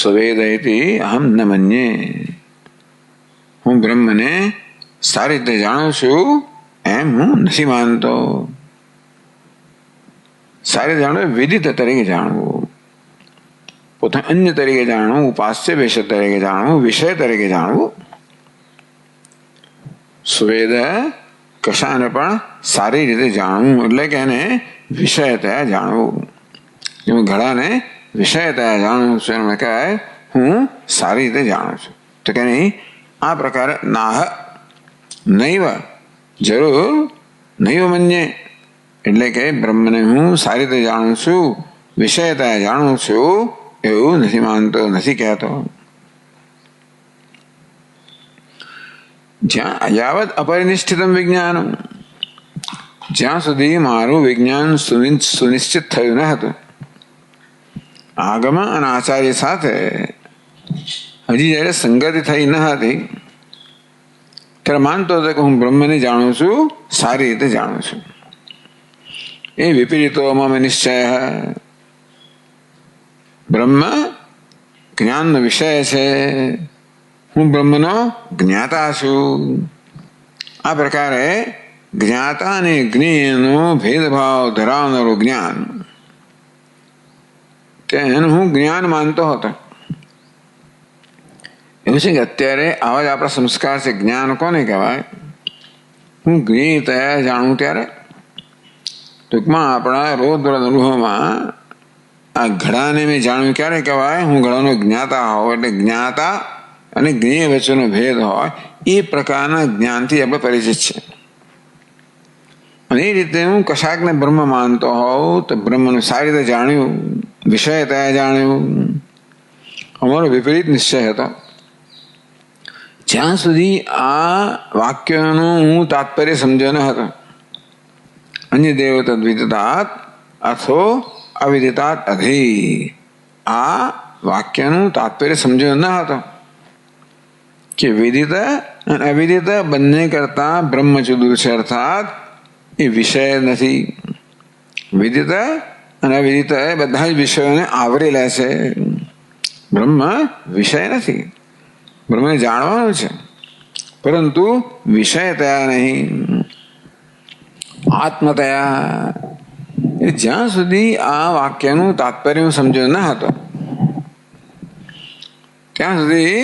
સ્વેદયતિ અહમ ન મન્યે, હું બ્રહ્મને સારી રીતે જાણું છું એમ હું નથી માનતો. સારી જાણવું વિદિત તરીકે જાણવું, પોતાને અન્ય તરીકે જાણવું, ઉપાસ્ય વિષય તરીકે જાણવું, વિષય તરીકે જાણવું. સ્વેદ કશાને પણ સારી રીતે જાણવું એટલે કે એને વિષયતયા જાણવું. હું ઘડાને વિષયતયા જાણું છું એમ કહેવાય હું સારી રીતે જાણું છું. તો કે નહીં આ પ્રકારે નાહ નૈવ જરૂર નૈવ મન્યે એટલે કે બ્રહ્મને હું સારી રીતે જાણું છું, વિષયતયા જાણું છું એવું નથી માનતો, નથી કહેતો. જ્યાં અયાવત અપરિનિષ્ઠિતમ વિજ્ઞાનમ, જ્યાં સુધી મારું વિજ્ઞાન સુનિશ્ચિત થયું ન હતું, આગમ અને આચાર્ય સાથે હજી જયારે સંગતિ થઈ ન હતી ત્યારે માનતો હતો કે હું બ્રહ્મને જાણું છું, સારી રીતે જાણું છું. એ વિપરીતો મમ નિશ્ચય, બ્રહ્મ જ્ઞાનનો વિષય છે, હું બ્રહ્મનો જ્ઞાતા છું. આ પ્રકારે જ્ઞાતા અને જ્ઞેયનો ભેદભાવ ધરાવનારું જ્ઞાન તેનું હું જ્ઞાન માનતો હતો. એવું છે કે અત્યારે આવા જ આપણા સંસ્કાર છે. જ્ઞાન કોને કહેવાય? હું જ્ઞેયતયા જાણું ત્યારે ટૂંકમાં આપણા રોજ અનુભવમાં આ ઘડાને મેં જાણ્યું ક્યારે કહેવાય? હું ઘડાનો જ્ઞાતા હોઉં, એટલે જ્ઞાતા અને જ્ઞેય વચ્ચેનો ભેદ હોય એ પ્રકારના જ્ઞાનથી આપણે પરિચિત છે. અને એ રીતે હું કશાકને બ્રહ્મ માનતો હોઉં તો બ્રહ્મને સારી રીતે જાણ્યું, વિષયતયા જાણ્યું. અમારો વિપરીત નિશ્ચય હતો. જ્યાં સુધી આ વાક્યનું હું તાત્પર્ય સમજ્યો ન હતો. અન્ય દેવ તદ્વિદિતાત અથો અવિદિતાત અધિ, આ વાક્યનું તાત્પર્ય સમજ્યો ન હતો કે વિદિત અને અવિદિત બંને કરતા બ્રહ્મ જુદું છે, અર્થાત એ વિષય નથી. વિદિત અને અવિદિત બધા જ વિષયોને આવરી લે છે. બ્રહ્મ વિષય નથી, બ્રહ્મને જાણવાનું છે પરંતુ વિષયતયા નહીં, આત્મતયા. જ્યાં સુધી આ વાક્યનું તાત્પર્ય સમજ્યો ન હતો ત્યાં સુધી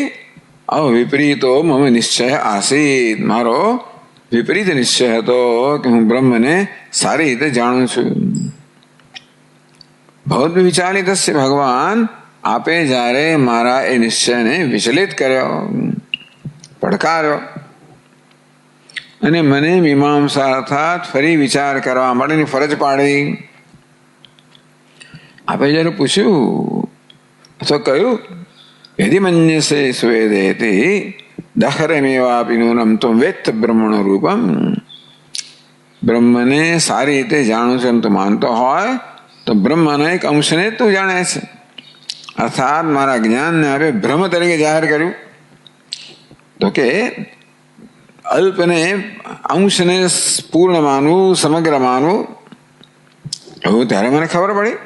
વિપરીતો મમ નિશ્ચય આસીત, મારો વિપરીત નિશ્ચય હતો કે હું બ્રહ્મને સારી રીતે જાણું છું. ભવદ વિચાલિત ભગવાન, આપે જ્યારે મારા એ નિશ્ચયને વિચલિત કર્યો, પડકાર્યો અને મને મીમાંસા અર્થાત ફરી વિચાર કરવા માટેની ફરજ પાડી. આપે જયારે પૂછ્યું અથવા કહ્યું યદિ મન્યસે સ્વેદેતિ દહરમેવાપી નૂનમ ત્વં વેત્ત બ્રહ્મણ રૂપમ, બ્રહ્મને સારી રીતે જાણું છું એમ તો માનતો હોય તો બ્રહ્મના એક અંશને તું જાણે છે. અર્થાત મારા જ્ઞાનને આપે બ્રહ્મ તરીકે જાહેર કર્યું. તો કે અલ્પને અંશને પૂર્ણ માનવું, સમગ્ર માનવું, એવું ત્યારે મને ખબર પડી.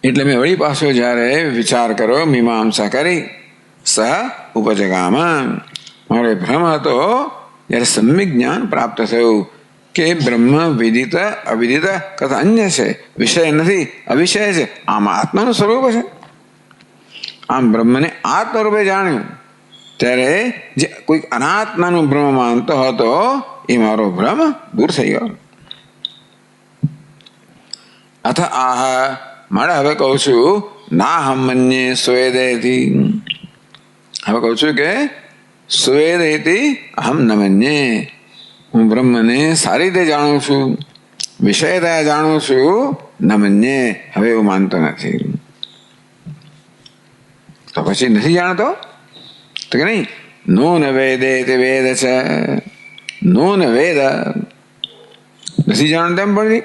એટલે મેં વળી પાછો જયારે વિચાર કર્યો, મીમાંસા કરી, સહ ઉપજગામ, મારો ભ્રમ હતો જયારે સમ્યક જ્ઞાન પ્રાપ્ત થયું કે બ્રહ્મ વિદિત અવિદિત કથા અન્ય છે, વિષય નથી, અવિષય છે. આમાં આત્માનું સ્વરૂપ છે. આમ બ્રહ્મને આત્મરૂપે જાણ્યું ત્યારે જે કોઈક અનાત્માનું ભ્રમ માનતો હતો એ મારો ભ્રમ દૂર થઈ ગયો. અથ આહ, મારે હવે કહું છું ના હમ મન્યે સ્વેદેતિ, હવે કહું છું કે સ્વેદેતિ અહમ ન મન્યે, હું બ્રહ્મને સારી રીતે જાણું છું, વિષયતયા જાણું છું, ન મન્યે હવે એવું માનતો નથી. તો પછી નથી જાણતો તો કે નહીં, નો ન વેદે તે વેદ છે, નો ન વેદ, નથી જાણતો એમ પણ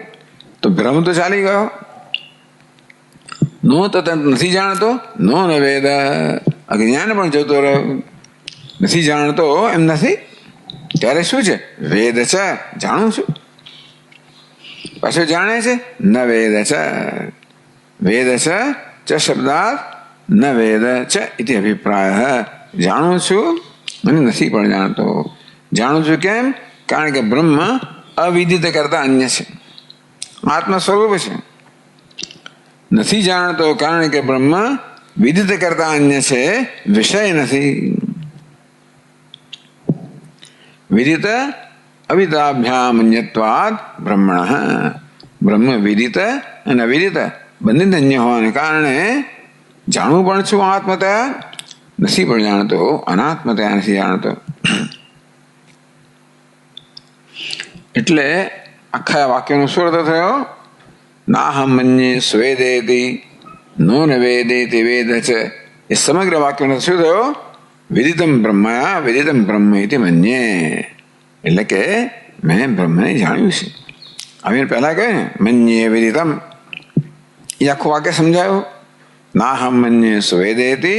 તો ભ્રમ તો ચાલી ગયો. નો તો નથી જાણતો, નો ન વેદ, અજ્ઞાન પણ જતો રહ્યો. નથી જાણતો એમ નથી ત્યારે શું છે? વેદ છે, જાણું છું. પાછું જાણે છે, ન વેદ છે, વેદ છે ચ શબ્દાત ન વેદ ચ ઇતિ અભિપ્રાય. જાણું છું અને નથી પણ જાણતો. જાણું છું કેમ? કારણ કે બ્રહ્મ અવિદિત કરતા અન્ય છે, આત્મ સ્વરૂપ છે. નથી જાણતો કારણ કે બ્રહ્મ વિદિત કરતા અન્ય છે, વિષય નથી. વિદિત અવિદાભ્યામ અન્યત્વાદ બ્રહ્મણ. બ્રહ્મ વિદિત અને અવિદિત બંને અન્ય હોવાને કારણે જાણવું પણ છું આત્મતયા, નથી પણ જાણતો, અનાત્મતયા નથી જાણતો. એટલે આખા વાક્યનો શું અર્થ થયો? નાહમ મન્યે સ્વેદેતિ નો ન વેદેતિ વેદ છે. એ સમગ્ર વાક્યનો શું થયો? વિદિતમ બ્રહ્મયા વિદિતમ બ્રહ્મ ઇતિ મન્યે. એટલે કે મેં બ્રહ્મને જાણ્યું છે. હવે પહેલા કહે ને મન્યે વિદિતમ, એ આખું વાક્ય સમજાયું. નાહમ મન્યે સ્વેદેતિ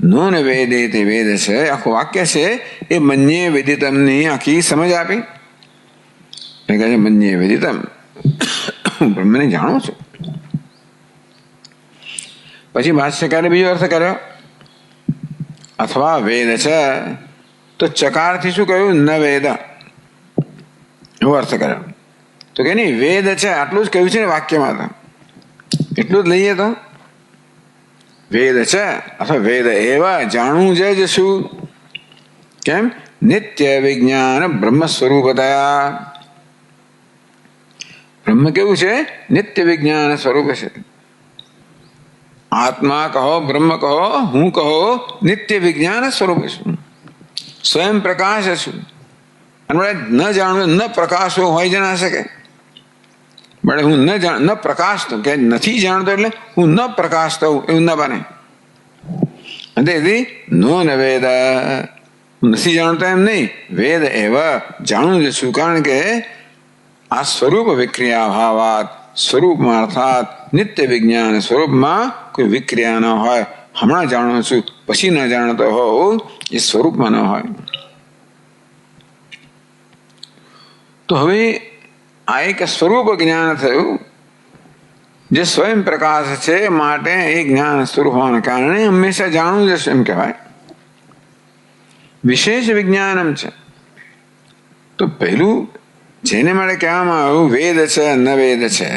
નો ન વેદેતિ વેદ છે, આખું વાક્ય છે એ મન્યે વિદિતમની આખી સમજ આપી. એટલે કહે છે મન્યે વિદિતમ, હું બ્રહ્મને જાણું છું. પછી ભાષ્યકારે બીજો અર્થ કર્યો, અથવા વેદ છે તો ચકારથી શું કહ્યું? ન વેદ, એવો અર્થ કર્યો. તો કે નહીં, વેદ છે આટલું જ કહ્યું છે ને વાક્યમાં, તો એટલું જ લઈએ તો વેદ છે અથવા વેદ એવા જાણવું જ શું? કેમ? નિત્ય વિજ્ઞાન બ્રહ્મ સ્વરૂપતયા. બ્રહ્મ કેવું છે? નિત્ય વિજ્ઞાન સ્વરૂપ છે. આત્મા કહો, બ્રહ્મ કહો, હું કહો, નિત્ય વિજ્ઞાન સ્વરૂપ છું, સ્વયં પ્રકાશ છું. અને ન જાણવું, ન પ્રકાશો હોય જ ના શકે. બળે હું ન પ્રકાશતો, કે નથી જાણતો એટલે હું ન પ્રકાશતો, એવું ન બને. તેથી નો ન વેદ, હું નથી જાણતો એમ નહીં, વેદ એવા જાણું જ છું. કારણ કે આ સ્વરૂપ વિક્રિયા ભાવાત, સ્વરૂપમાં અર્થાત નિત્ય વિજ્ઞાન સ્વરૂપમાં કોઈ વિક્રિયા ન હોય. હમણાં જાણું છું પછી ન જાણતો હોઉં, એ સ્વરૂપમાં ન હોય. તો હવે આ એક સ્વરૂપ જ્ઞાન થયું, જે સ્વયં પ્રકાશ છે, માટે એ જ્ઞાન સ્વરૂપ હોવાને કારણે હંમેશા જાણવું જશે એમ કહેવાય. વિશેષ વિજ્ઞાનમ છે. તો પહેલું જેને માટે કહેવામાં આવ્યું વેદ છે ન વેદ છે,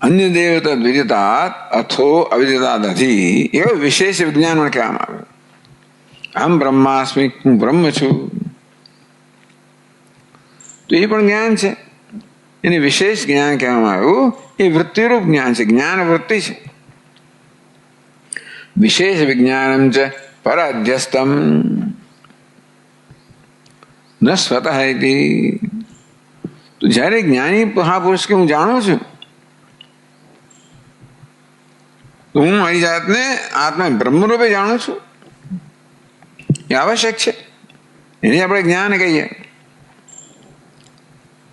અન્ય દેવ તદ વિદિતાત અથો અવિદિતાત અધિ, એવો વિશેષ વિજ્ઞાન મને કહેવામાં આવ્યું. અહમ બ્રહ્માસ્મિ, હું બ્રહ્મ છું. તો એ પણ જ્ઞાન છે, એને વિશેષ જ્ઞાન કહેવામાં આવ્યું. એ વૃત્તિરૂપ જ્ઞાન છે, જ્ઞાન વૃત્તિ છે. વિશેષ વિજ્ઞાનમ છે પરાધ્યસ્તમ ન સ્વતઃ ઇતિ. તો જયારે જ્ઞાની મહાપુરુષ કે હું જાણું છું, તો હું મારી જાતને આત્મા બ્રહ્મરૂપે જાણું છું, એ આવશ્યક છે. એને આપણે જ્ઞાન કહીએ.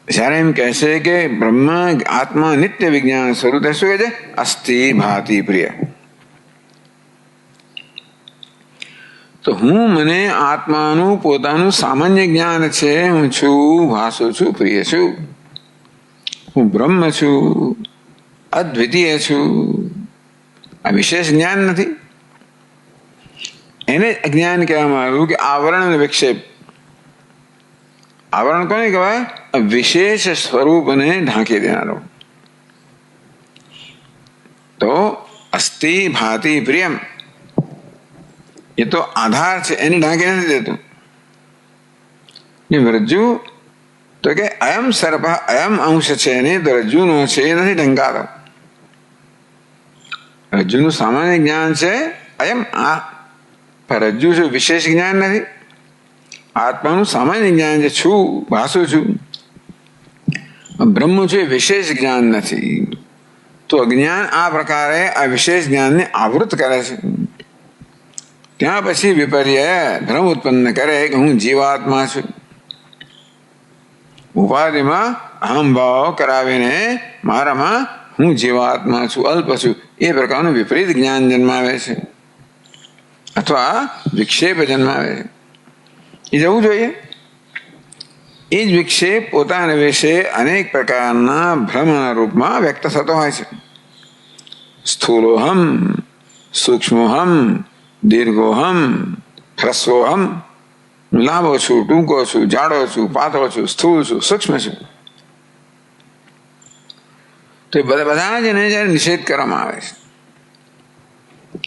જયારે એમ કહેશે કે બ્રહ્મ આત્મા નિત્ય વિજ્ઞાન સ્વરૂપ, શું કહે છે? અસ્થિ ભાતિ પ્રિય. તો હું, મને આત્માનું પોતાનું સામાન્ય જ્ઞાન છે. હું છું, ભાસું છું, પ્રિય છું, હું બ્રહ્મ છું, અદ્વિતીય છું. આ વિશેષ જ્ઞાન નથી. એને અજ્ઞાન કહેવામાં આવ્યું કે આવરણ અને વિક્ષેપ. આવરણ કોને કહેવાય? વિશેષ સ્વરૂપને ઢાંકી દેનારો. તો અસ્થિ ભાતિ પ્રિયમ, એ તો આધાર છે, એને ઢાંકી નથી દેતું. રજ્જુ તો કે અયમ સર્પ અયમ અંશ છે, નહીં તો રજ્જુનો છે એ નથી ઢંકાતો. રજ્જુનું સામાન્ય જ્ઞાન છે અયમ, આ પણ રજ્જુ છે વિશેષ જ્ઞાન નથી. આત્માનું સામાન્ય જ્ઞાન છે, છું, ભાસું છું. બ્રહ્મ છે વિશેષ જ્ઞાન નથી. તો અજ્ઞાન આ પ્રકારે આ વિશેષ જ્ઞાનને આવૃત કરે છે. ત્યાં પછી વિપર્ય ભ્રમ ઉત્પન્ન કરે કે હું જીવાત્મા છું. ઉપાધિમાં અહમ ભાવ કરાવીને મારામાં હું જીવાત્મા છું, અલ્પ છું, એ પ્રકારનું વિપરીત જ્ઞાન જન્માવે છે, અથવા વિક્ષેપ જન્માવે છે. એ જવું જોઈએ. એ જ વિક્ષેપ પોતાના વિશે અનેક પ્રકારના ભ્રમના રૂપમાં વ્યક્ત થતો હોય છે. સ્થૂલોહમ, સૂક્ષ્મોહમ, દીર્ઘોહમ, હ્રસ્વોહમ. લાંબો છું, ટૂંકો છું, જાડો છું, પાતળો છું, સ્થૂળ છું, સૂક્ષ્મ છું. તો એ બધા જ એને જયારે નિષેધ કરવામાં આવે છે,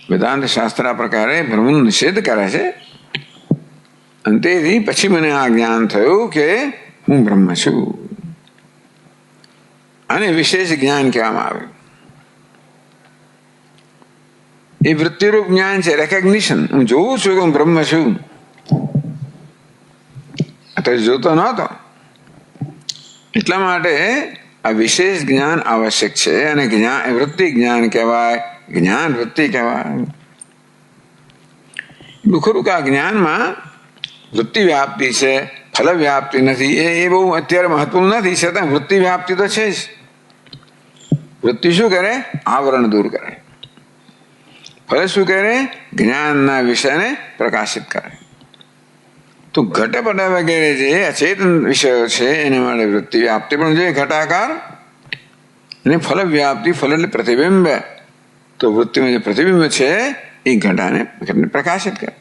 વેદાંત શાસ્ત્ર આ પ્રકારે બ્રહ્મનો નિષેધ કરે છે. અને તેથી પછી મને આ જ્ઞાન થયું કે હું બ્રહ્મ છું. આને વિશેષ જ્ઞાન કહેવામાં આવ્યું. એ વૃત્તિરૂપ જ્ઞાન છે, રેકોગ્નિશન. હું જોઉં છું કે હું બ્રહ્મ છું. અત્યારે જોતો નહોતો, એટલા માટે આ વિશેષ જ્ઞાન આવશ્યક છે. અને જ્ઞાન વૃત્તિ જ્ઞાન કહેવાય, જ્ઞાન વૃત્તિ કહેવાય. ખરું કે આ જ્ઞાનમાં વૃત્તિ વ્યાપ્તિ છે, ફલ વ્યાપ્તિ નથી. એ બહુ અત્યારે મહત્વનું નથી, છતાં વૃત્તિ વ્યાપ્તિ તો છે જ. વૃત્તિ શું કરે? આવરણ દૂર કરે. ફળ શું કરે? જ્ઞાનના વિષયને પ્રકાશિત કરે. તો ઘટપટ વગેરે જે અચેતન વિષયો છે એના માટે વૃત્તિ વ્યાપ્તિ પણ જોઈએ, ઘટાકાર. અને ફલ વ્યાપ્તિ, ફલ એટલે પ્રતિબિંબ. તો વૃત્તિમાં જે પ્રતિબિંબ છે એ ઘટાને પ્રકાશિત કરે.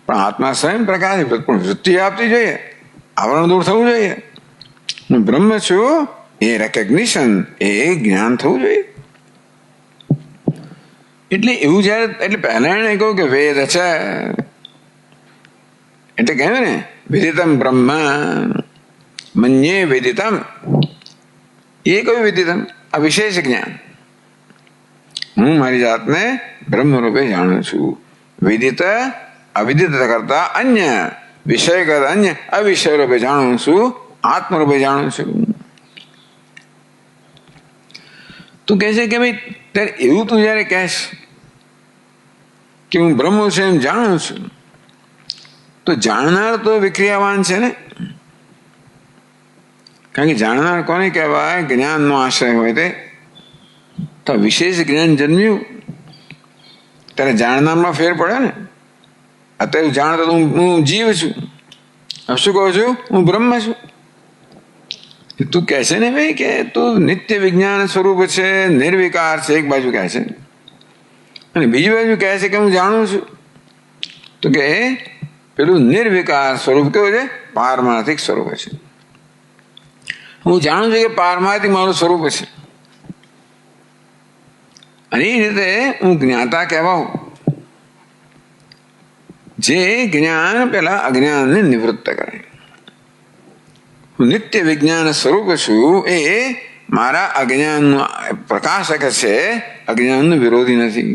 પણ આત્મા સ્વયં પ્રકાશિત, પણ વૃત્તિ વ્યાપ્તિ જોઈએ, આવરણ દૂર થવું જોઈએ. હું બ્રહ્મ છું એ રેકોગ્નિશન, એ જ્ઞાન થવું જોઈએ. એટલે એવું જયારે, એટલે પહેલા એને કહ્યું કે વેદ છે, એટલે કહ્યું ને વિદિતમ બ્રહ્મ મન્યે વેદિતમ. એ કયું વિદિતમ? આ વિશેષ જ્ઞાન. હું મારી જાતને બ્રહ્મ રૂપે જાણું છું. વિદિત અવિદિત કરતા અન્ય, વિષય કરતા અન્ય, અવિષય રૂપે જાણું છું, આત્મ રૂપે જાણું છું. તું કહે છે કે ભાઈ ત્યારે એવું તું જયારે કહેશ કે હું બ્રહ્મ છું એમ જાણું છું, તો જાણનાર તો વિક્રિયાવાન છે ને. કારણ કે જાણનાર કોને કહેવાય? જ્ઞાનનો આશ્રય હોય તે. તો વિશેષ જ્ઞાન જન્મ્યું ત્યારે જાણનારમાં ફેર પડે ને. અત્યારે જાણતો હું જીવ છું, શું કહું છું? હું બ્રહ્મ છું. તું કહે છે ને ભાઈ કે તું નિત્ય વિજ્ઞાન સ્વરૂપ છે, નિર્વિકાર છે, એક બાજુ કહે છે, અને બીજી બાજુ કહે છે કે હું જાણું છું. તો કે પેલું નિર્વિકાર સ્વરૂપ કેવું છે? પારમાર્થિક સ્વરૂપ છે. હું જાણું છું કે પારમાર્થિક મારું સ્વરૂપ છે, અને એ રીતે હું જ્ઞાતા કહેવાઉં. જે જ્ઞાન પેલા અજ્ઞાનને નિવૃત્ત કરે. હું નિત્ય વિજ્ઞાન સ્વરૂપ છું, એ મારા અજ્ઞાનનો પ્રકાશક છે, અજ્ઞાનનો વિરોધી નથી.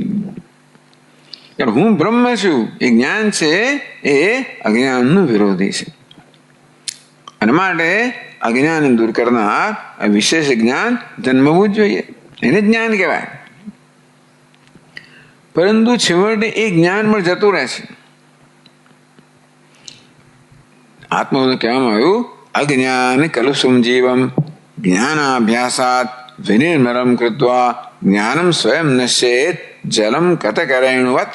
હું બ્રહ્મ છું એ જ્ઞાન છે, એ અજ્ઞાનનું વિરોધી છે. અને માટે અજ્ઞાન દૂર કરનાર વિશેષ જ્ઞાન જન્મવું જ જોઈએ, એને જ્ઞાન કહેવાય. પરંતુ છેવટે એ જ્ઞાન પણ જતું રહે છે. આત્મા કહેવામાં આવ્યું અજ્ઞાન કલુષુમ જીવમ જ્ઞાનાભ્યાસાત વિનિર્મરમ કૃત્વા જ્ઞાનમ સ્વયં નશ્યેત જલમ કતકરેણુવત.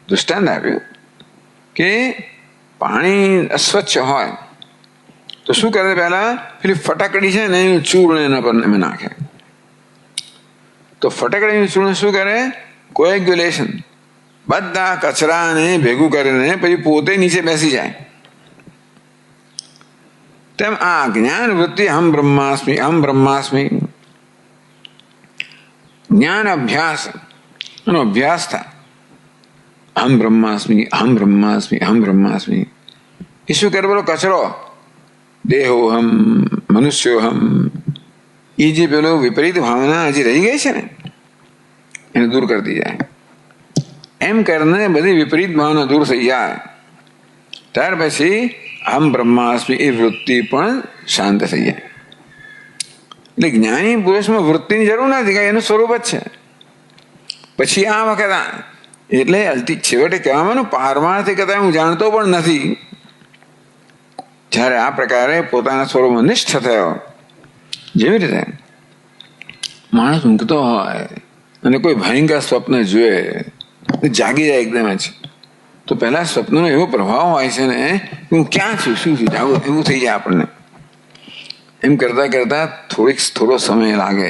દૃષ્ટાંત આપ્યું કે પાણી અસ્વચ્છ હોય તો શું કરે? પહેલા પેલી ફટાકડી છે ને એનું ચૂર્ણ એના પર એમાં નાખે. તો ફટાકડીનું ચૂર્ણ શું કરે? કોએગ્યુલેશન, બધા કચરાને ભેગું કરીને પછી પોતે નીચે બેસી જાય. તેમ આ જ્ઞાન વૃત્તિ અહમ બ્રહ્માસ્મિ, અહમ બ્રહ્માસ્મિ, જ્ઞાન અભ્યાસ એનો અભ્યાસ થાય. અહમ બ્રહ્માસ્મિ, અહમ બ્રહ્માસ્મિ, અહમ બ્રહ્માસ્મિ. એ શું કરે? પેલો કચરો દેહોહમ, મનુષ્યોહમ, એ જે પેલો વિપરીત ભાવના હજી રહી ગઈ છે ને એને દૂર કરતી જાય. એમ કરીને બધી વિપરીત ભાવના દૂર થઈ જાય. ત્યાર પછી અહમ બ્રહ્માસ્મિ એ વૃત્તિ પણ શાંત થઈ જાય. એટલે જ્ઞાની પુરુષમાં વૃત્તિની જરૂર નથી, કે એનું સ્વરૂપ જ છે. પછી આ વખત એટલે છેવટે કહેવામાં પારમાર્થિકતા હું જાણતો પણ નથી. જ્યારે આ પ્રકારે પોતાના સ્વરૂપમાં નિષ્ઠ થયો, જેવી રીતે માણસ ઊંઘતો હોય અને કોઈ ભયંકર સ્વપ્ન જોયે, જાગી જાય એકદમ જ, તો પહેલા સ્વપ્નનો એવો પ્રભાવ હોય છે ને, હું ક્યાં છું, શું છું, જાગું એવું થઈ જાય આપણને. એમ કરતા કરતા થોડો સમય લાગે,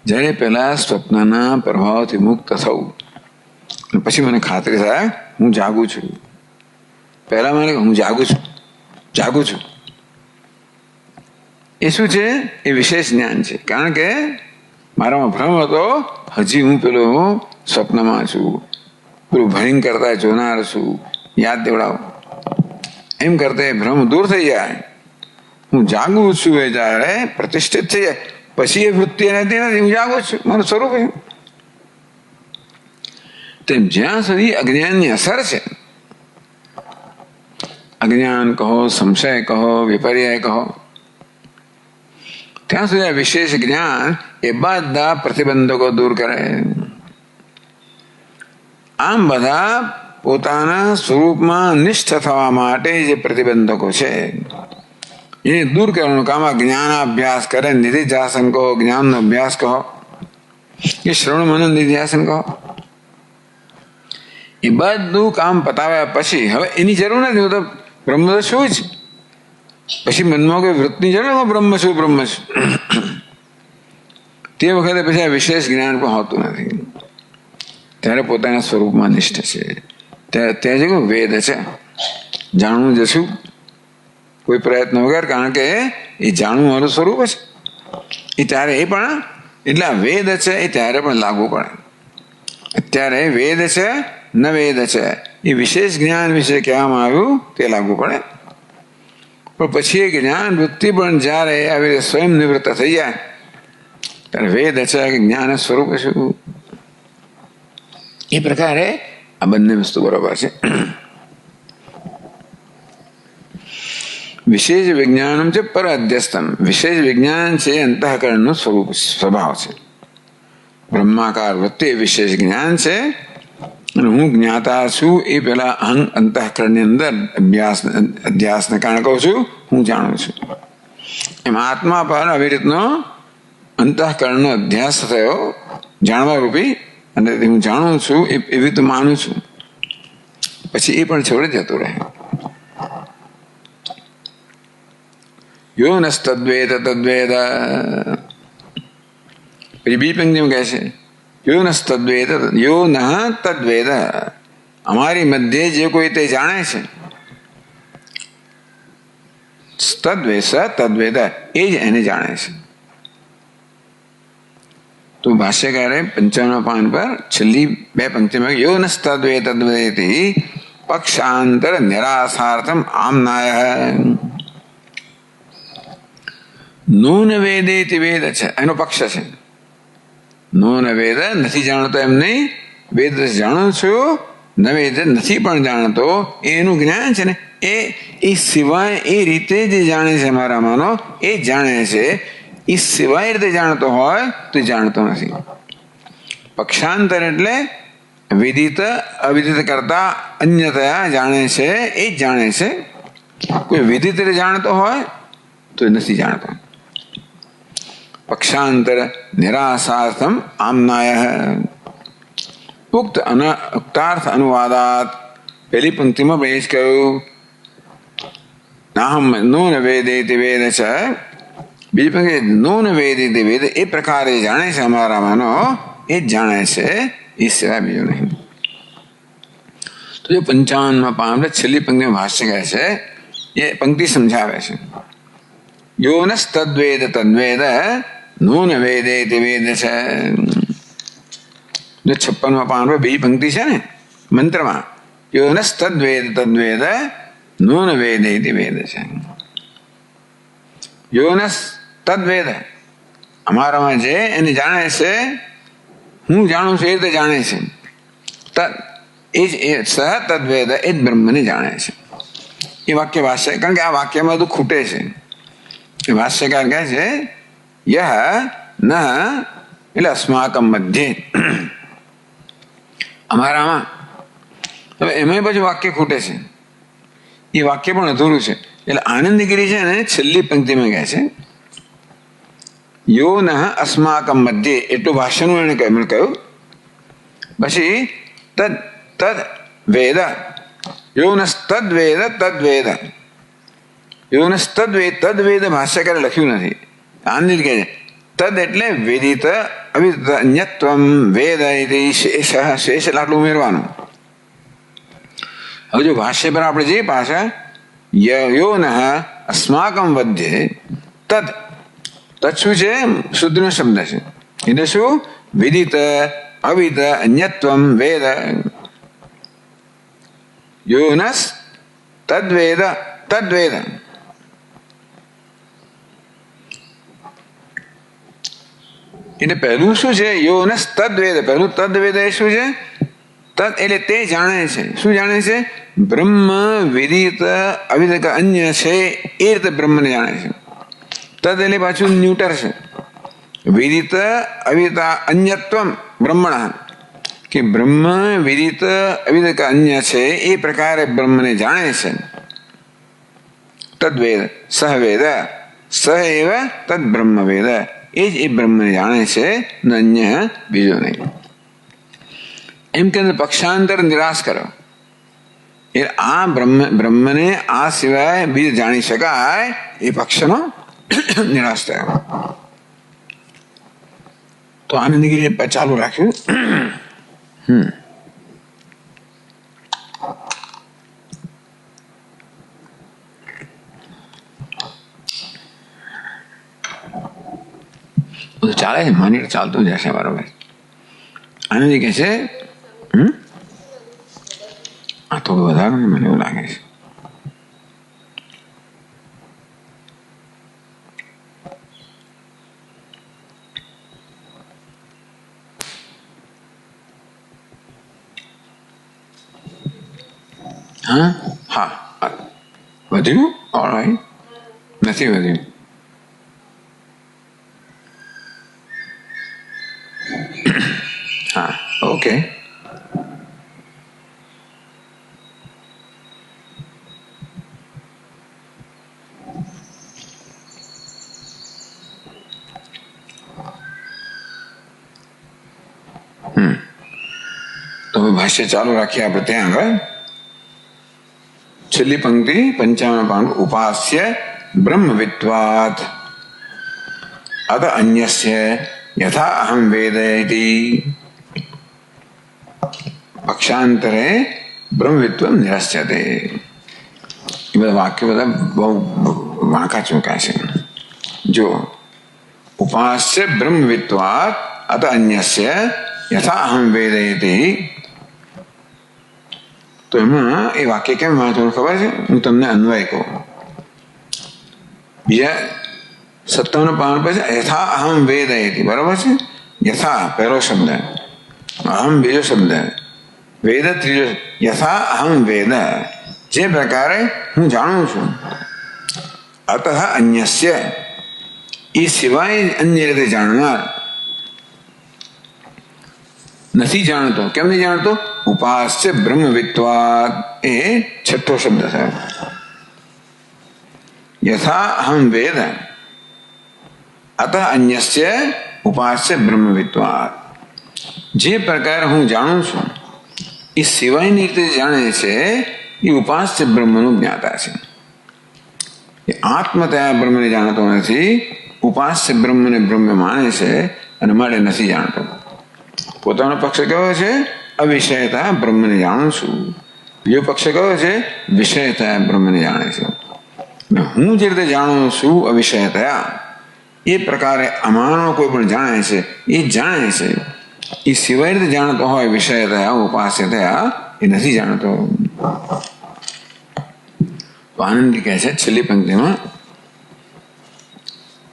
જ્યારે પહેલા સ્વપ્નના પ્રભાવથી મુક્ત થવું, પછી મને ખાતરી થાય હું જાગું છું. પહેલા મને હું જાગું છું. એ શું છે? એ વિશેષ જ્ઞાન છે. કારણ કે મારામાં ભ્રમ હતો, હજી હું પેલું સ્વપ્નમાં છું, પેલું ભયંકરતા જોનાર છું, યાદ દેવડાવો. એમ કરતા ભ્રમ દૂર થઈ જાય. હું જાગું છું એ જ્યારે પ્રતિષ્ઠિત થઈ જાય પછી એ વૃત્તિ નથી. હું જાગું છું, મારું સ્વરૂપ છે. તેમ જ્યાં સુધી અજ્ઞાનની અસર છે, અજ્ઞાન કહો, સંશય કહો, વિપર્યય કહો, ત્યાં સુધી આ વિશેષ જ્ઞાન એ બધા પ્રતિબંધકો દૂર કરે. આમ બધા પોતાના સ્વરૂપમાં નિષ્ઠ થવા માટે જે પ્રતિબંધકો છે એને દૂર કરવાનું કામ આ જ્ઞાનાભ્યાસ કરે. નિધિધ્યાસન કહો, જ્ઞાનનો અભ્યાસ કહો, એ શ્રવણ મનન નિધિધ્યાસન કહો, એ બધું કામ પતાવ્યા પછી હવે એની જરૂર નથી. તો બ્રહ્મ તો શું જ, પછી મનમાં કોઈ વૃત્તિની જરૂર નથી. બ્રહ્મ છું. તે વખતે પછી આ વિશેષ જ્ઞાન પણ હોતું નથી. ત્યારે પોતાના સ્વરૂપમાં નિષ્ઠ છે. ત્યાં જે વેદ છે, જાણવું જશું કોઈ પ્રયત્ન વગર, કારણ કે એ જાણવું મારું સ્વરૂપ છે. એ ત્યારે એ પણ એટલે આ વેદ છે એ ત્યારે પણ લાગુ પડે. અત્યારે વેદ છે ન વેદ છે એ વિશેષ જ્ઞાન વિશે કહેવામાં આવ્યું તે લાગુ પડે. પણ પછી એ જ્ઞાન વૃત્તિ પણ જ્યારે આવી રીતે સ્વયં નિવૃત્ત થઈ જાય ત્યારે વેદ છે કે જ્ઞાન સ્વરૂપ શું, એ પ્રકારે આ બંને વસ્તુ બરોબર છે. વિશેષ વિજ્ઞાનમ છે પર અધ્યસ્થમ. વિશેષ વિજ્ઞાન છે અંતઃકરણનું સ્વભાવ છે. બ્રહ્માકાર વૃત્તિ વિશેષ જ્ઞાન છે. અને હું જ્ઞાતા છું એ પેલા અહં અંતઃકરણની અંદર અધ્યાસને કારણે કહું છું હું જાણું છું. એમ આત્મા પર આવી રીતનો અંતઃકરણનો અધ્યાસ થયો જાણવા રૂપી, અને હું જાણું છું એવી તો માનું છું. પછી એ પણ છોડે જતું રહે. યો નસ્તદ્વેદ તદ્વેદ. પછી બી પંક્તિમાં કહે છે યો નસ્તદ્વેદ યો ન તદ્વેદ. અમારી મધ્યે જે કોઈ તે જાણે છે, તદ્વેદ તદ્વેદ, એ જ એને જાણે છે. તો ભાષ્યકારે 55 પાન પર છેલ્લી બે પંક્તિમાં યો નસ્તદ્વેદ તદ્વેદી પક્ષાંતર નિરાસાર્થમ આમનાય. નૂન વેદેતિ વેદ છે એનો પક્ષ છે. નૂન વેદ નથી જાણતો એમ નહીં, વેદ જાણું છું, ન વેદ નથી પણ જાણતો, એનું જ્ઞાન છે ને એ સિવાય એ રીતે જે જાણે છે મારામાંનો એ જાણે છે. એ સિવાય રીતે જાણતો હોય તો જાણતો નથી. પક્ષાંતર એટલે વિદિત અવિદિત કરતા અન્યથા જાણે છે, એ જ જાણે છે. કોઈ વિદિત રીતે જાણતો હોય તો નથી જાણતો. પક્ષાંતર નિરાસાર્થમ આમનાય. ઉક્તાર્થ અનુવાદાત. પહેલી પંક્તિમાં મેં જ કહ્યું નાહમ નૂન વેદેતિ વેદ છે. બીજી પંક્તિ નૂન વેદેતિ વેદ, એ પ્રકારે જાણે છે અમારામાંનો એ જ જાણે છે, એ સિવાય બીજું નહીં. તો જે 55માં પાન છેલ્લી પંક્તિમાં ભાષ્ય કહે છે એ પંક્તિ સમજાવે છે. યોનસ તદ્વેદ તદ્વેદ નૂન વેદેતિ વેદ છે. જો 56માં પાન પર બીજી પંક્તિ છે ને મંત્રમાં, યોનસ તદ્વેદ તદ્વેદ નૂન વેદેતિ વેદ છે. યોનસ તદ્વેદ અમારામાં જે એને જાણે છે, હું જાણું છું એ રીતે જાણે છે. એ જ સ તદ્વેદ એ જ બ્રહ્મને જાણે છે. એ વાક્ય ભાષ્ય, કારણ કે આ વાક્યમાં બધું ખૂટે છે. એ ભાષ્યકાર કહે છે યહ ન એટલે અસ્માકમ મધ્યે અમારામાં. હવે એમાં પછી વાક્ય ખૂટે છે, એ વાક્ય પણ અધૂરું છે. એટલે આનંદગીરી છે ને છેલ્લી પંક્તિમાં કહે છે યો ન અસ્માકમ મધ્યે, એટલું ભાષ્યનું એને કહ્યું. પછી તદ વેદ યોનસ તદ્વેદ તદ્વેદ. યોનસ તદ્વેદ તદ્વેદ ભાષ્યકારે લખ્યું નથી. આનંદ કહે છે તદ એટલે વેદિત અવિદિત અન્યત્વમ વેદ શેષ શેષ એટલે આટલું ઉમેરવાનું. હવે જો ભાષ્ય પર આપણે જે પાછા યો ન અસ્માકમ વધ્યે તદ તદ શું છે? શુદ્ધનો શબ્દ છે. એટલે શું? વિદિત અવિદ અન્યત્વમ વેદ યોનસ તદ્વેદ તદ્વેદ. એટલે પહેલું શું છે? યોનસ તદ્વેદ. પહેલું તદ્વેદ એ શું છે? તદ એટલે તે જાણે છે. શું જાણે છે? બ્રહ્મ વિદિત અવિદિત અન્ય છે એ રીતે બ્રહ્મને જાણે છે. તદ એટલે પાછું ન્યુટર છે. વિદિત અવિદિત અન્યત્વમ બ્રહ્મણ કે બ્રહ્મ વિદિત અવિદિત અન્ય છે એ પ્રકારે બ્રહ્મને જાણે છે. તદ્વેદ સહવેદ સ એવ તદ બ્રહ્મ વેદ. એ જ એ બ્રહ્મને જાણે છે ને અન્ય બીજો નહીં. એમ કે પક્ષાંતર નિરાશ કરો. એ આ બ્રહ્મને આ સિવાય બીજું જાણી શકાય એ પક્ષનો નિરાશ થયો. તો આનંદગીરી ચાલુ રાખ્યું. બધું ચાલે છે, માની ચાલતું જશે બરોબર. આનંદી કે છે આ થોડું વધારે ને મને એવું લાગે છે. હા વધ્યું? ઓલરાઈટ. નથી વધ્યું. હા ઓકે. તો ભાષ્ય ચાલુ રાખીએ આપણે ત્યાં આગળ. છેલ્લી પંક્તિ 55 પાન. ઉપાસ્ય બ્રહ્મવિત્વાત અત અન્યસ્ય યથા અહમ વેદયતિ. પક્ષાંતરે બ્રહ્મવિત્વમ નિરસ્યતે. એ બધા વાક્ય બધા બહુ વાંકા ચોકા છે. જો ઉપાસ્ય બ્રહ્મવિત્વાત અત અન્યસ્ય યથા અહમ વેદયતિ. તો એમાં એ વાક્ય કેમ વાંચવાનું ખબર છે? હું તમને અન્વય કહું. બીજા 57 પાન પછી યથા અહમ વેદયતિ બરોબર છે. યથા પહેલો શબ્દ, અહમ બીજો શબ્દ, વેદ ત્રીજો. યથા અહમ વેદ જે પ્રકારે હું જાણું છું. અતઃ અન્યસ્ય એ સિવાય અન્ય રીતે જાણનાર નથી જાણતો. કેમ નહીં જાણતો? ઉપાસ્ય બ્રહ્મવિત્વાત એ છઠ્ઠો શબ્દ છે. યથા અહમ વેદ અતઃ અન્યસ્ય ઉપાસ્ય બ્રહ્મવિત્વાત. જે પ્રકાર હું જાણું છું એ સિવાયની રીતે જાણે છે એ ઉપાસ્ય બ્રહ્મનું જ્ઞાતા છે. એ આત્મતયા બ્રહ્મને જાણતો નથી. ઉપાસ્ય બ્રહ્મને બ્રહ્મ માને છે અને માટે નથી જાણતો. પોતાનો પક્ષ કયો છે? અવિષયતા બ્રહ્મને જાણું છું. બીજો પક્ષ કયો છે? વિષયતા બ્રહ્મને જાણે છે. હું જે રીતે જાણું છું અવિષયતયા એ પ્રકારે અમારો કોઈ પણ જાણે છે એ જાણે છે. એ સિવાય રીતે જાણતો હોય વિષયતયા ઉપાસ્યતયા એ નથી જાણતો. આનંદી કહે છે છેલ્લી પંક્તિમાં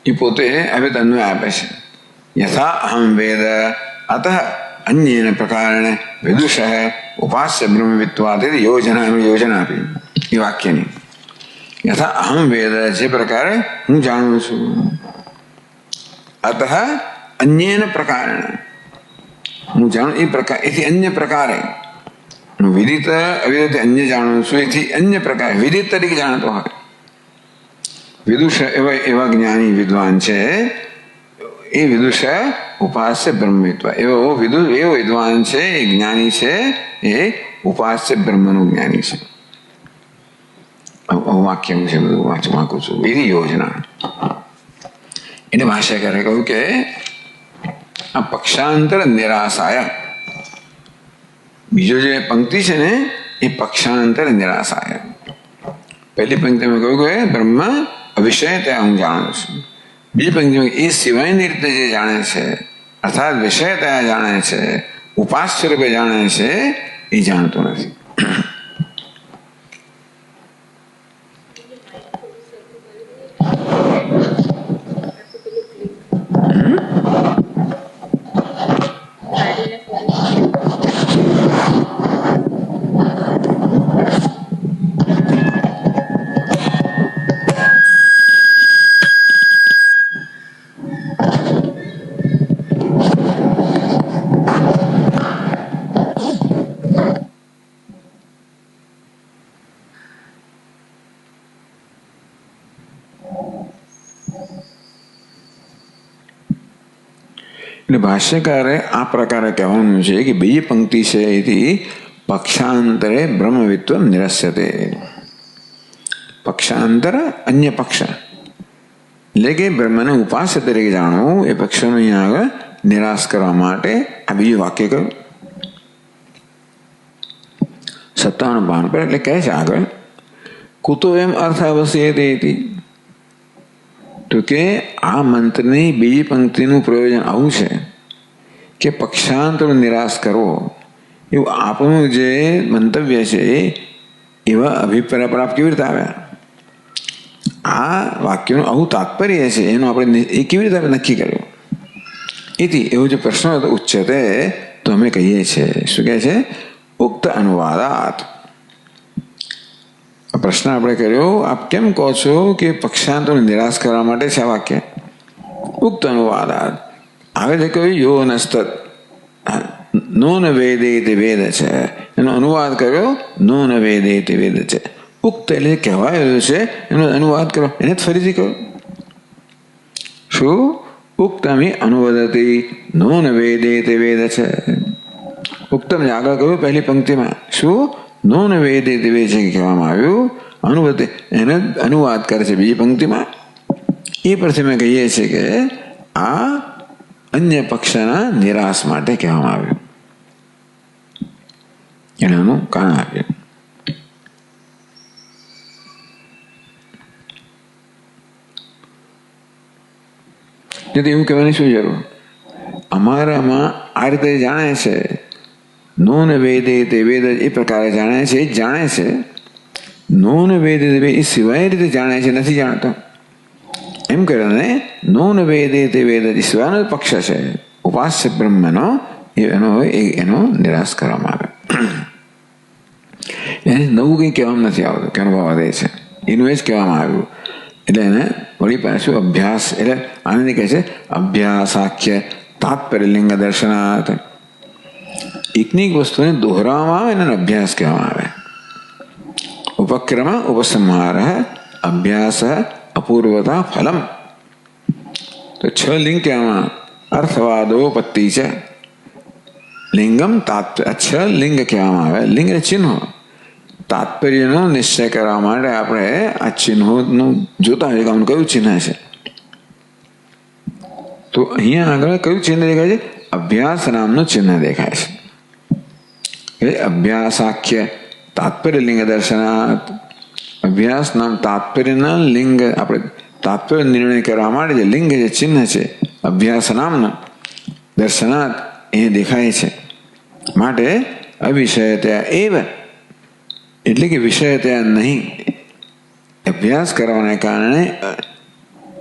એ પોતે હવે તન્વય આપે છે. યથા અહમ વેદ અતઃ અન્યેન પ્રકારેણ વિદુષ ઉપાસ્ય બ્રહ્મવિત્વાત યોજના આપી એ વાક્યની. યથા અહમ વેદ જે પ્રકારે હું જાણું છું. અતઃ અન્યેન પ્રકારેણ હું જાણું એ પ્રકાર એથી અન્ય પ્રકારે વિદિત અવિદિત અન્ય જાણું છું. એથી અન્ય પ્રકાર વિદિત તરીકે જાણતો હોય. વિદુષ એવા જ્ઞાની વિદ્વાન છે એ વિદુષ ઉપાસ્ય બ્રહ્મવિત્વ એવો વિદ્વાન છે એ જ્ઞાની છે એ ઉપાસ્ય બ્રહ્મનું જ્ઞાની છે. વાક્ય છે બધું વાંકું છું. બીજી યોજના એને ભાષ્યકારે કહ્યું કે આ પક્ષાંતર નિરાશાય, બીજો જે પંક્તિ છે ને એ પક્ષાંતર નિરાશાય. પહેલી પંક્તિમાં કહ્યું કે બ્રહ્મ અવિષયતયા હું જાણું છું. બીજી પંક્તિમાં એ સિવાયની રીતે જે જાણે છે અર્થાત વિષયતયા જાણે છે, ઉપાસ્ય રૂપે જાણે છે, એ જાણતો નથી. એટલે ભાષ્યકારે આ પ્રકારે કહેવાનું છે કે બીજી પંક્તિ છે એથી પક્ષાંતરે બ્રહ્મવિત્વ નિરસ્યતે. પક્ષાંતર અન્ય પક્ષ એટલે કે બ્રહ્મને ઉપાસ્ય તરીકે જાણવું એ પક્ષનો અહીંયા આગળ નિરાશ કરવા માટે આ બીજું વાક્ય કહ્યું. 57 પર એટલે કહે છે આગળ કુતો એમ અર્થ અવશ્યતે હતી. તો કે આ મંત્રની બીજી પંક્તિનું પ્રયોજન આવું છે કે પક્ષાંતરનો નિરાશ કરવો એવું આપણું જે મંતવ્ય છે એવા અભિપ્રાય પર આપ કેવી રીતે આવ્યા? આ વાક્યનું આવું તાત્પર્ય છે એનું આપણે એ કેવી રીતે આપણે નક્કી કર્યું? એથી એવો જે પ્રશ્ન ઉચ્ચતે તો અમે કહીએ છીએ શું કહે છે? ઉક્ત અનુવાદાત. પ્રશ્ન આપણે કર્યો આપ કેમ કહો છો કે પક્ષાંતરનો નિરાશ કરવા માટે છે આ વાક્ય? ઉક્ત અનુવાદાત આવે છે કહ્યું યો નસ્તત નો ન વેદે તે વેદ છે, એનો અનુવાદ કર્યો નો ન વેદે તે વેદ છે. ઉક્ત એટલે કહેવાયેલું છે એનો અનુવાદ કરો, એને જ ફરીથી કહો. શું? ઉક્તમી અનુવદતી નો ન વેદે તે વેદ છે. ઉક્તમ આગળ કહ્યું પહેલી પંક્તિમાં શું? નો ન વેદે તે વેદ છે કહેવામાં આવ્યું. અનુવદતે એને અનુવાદ કરે છે બીજી પંક્તિમાં. એ પરથી અમે કહીએ છીએ કે આ અન્ય પક્ષના નિરાશ માટે કહેવામાં આવ્યું. એનું કારણ આપ્યું. તેથી એવું કહેવાની શું જરૂર? અમારામાં આ રીતે જાણે છે નો ન વેદે તે વેદ એ પ્રકારે જાણે છે, એ જ જાણે છે. નો ન વેદે એ સિવાય રીતે જાણે છે, નથી જાણતો એમ કરીને નો ન વેદે તે વેદ એ સિવાયનો પક્ષ છે ઉપાસ્ય બ્રહ્મનો એનો નિરાશ કરવામાં આવે. એને નવું કંઈ કહેવામાં નથી આવતું કે અનુભવ દે છે એનું એ જ કહેવામાં આવ્યું. એટલે એને વળી પાછું અભ્યાસ એટલે આનંદ કહે છે અભ્યાસાખ્ય તાત્પર્ય લિંગ દર્શનાર્થ. એકની એક વસ્તુને દોહરાવવામાં આવે એને અભ્યાસ કહેવામાં આવે. ઉપક્રમ ઉપસંહાર અભ્યાસ અપૂર્વતા ફલમ. તો 6 લિંગ કહેવામાં અર્થવાદોપત્તિ છે. લિંગમ તાત્પર્ય 6 લિંગ કહેવામાં આવે. લિંગ એટલે ચિહ્નો. તાત્પર્યનો નિશ્ચય કરવા માટે આપણે આ ચિહ્નોનું જોતા હોય કે કયું ચિહ્ન છે. તો અહીંયા આગળ કયું ચિહ્ન દેખાય છે? અભ્યાસ નામનું ચિહ્ન દેખાય છે. અભ્યાસાખ્ય તાત્પર્ય લિંગ દર્શનાર્થ. અભ્યાસ નામ તાત્પર્યના લિંગ આપણે તાત્પર્ય નિર્ણય કરવા માટે જે લિંગ જે ચિહ્ન છે અભ્યાસ નામના દર્શનાર્થ એ દેખાય છે. માટે અવિષયતયા એવ એટલે કે વિષયતયા નહીં. અભ્યાસ કરવાને કારણે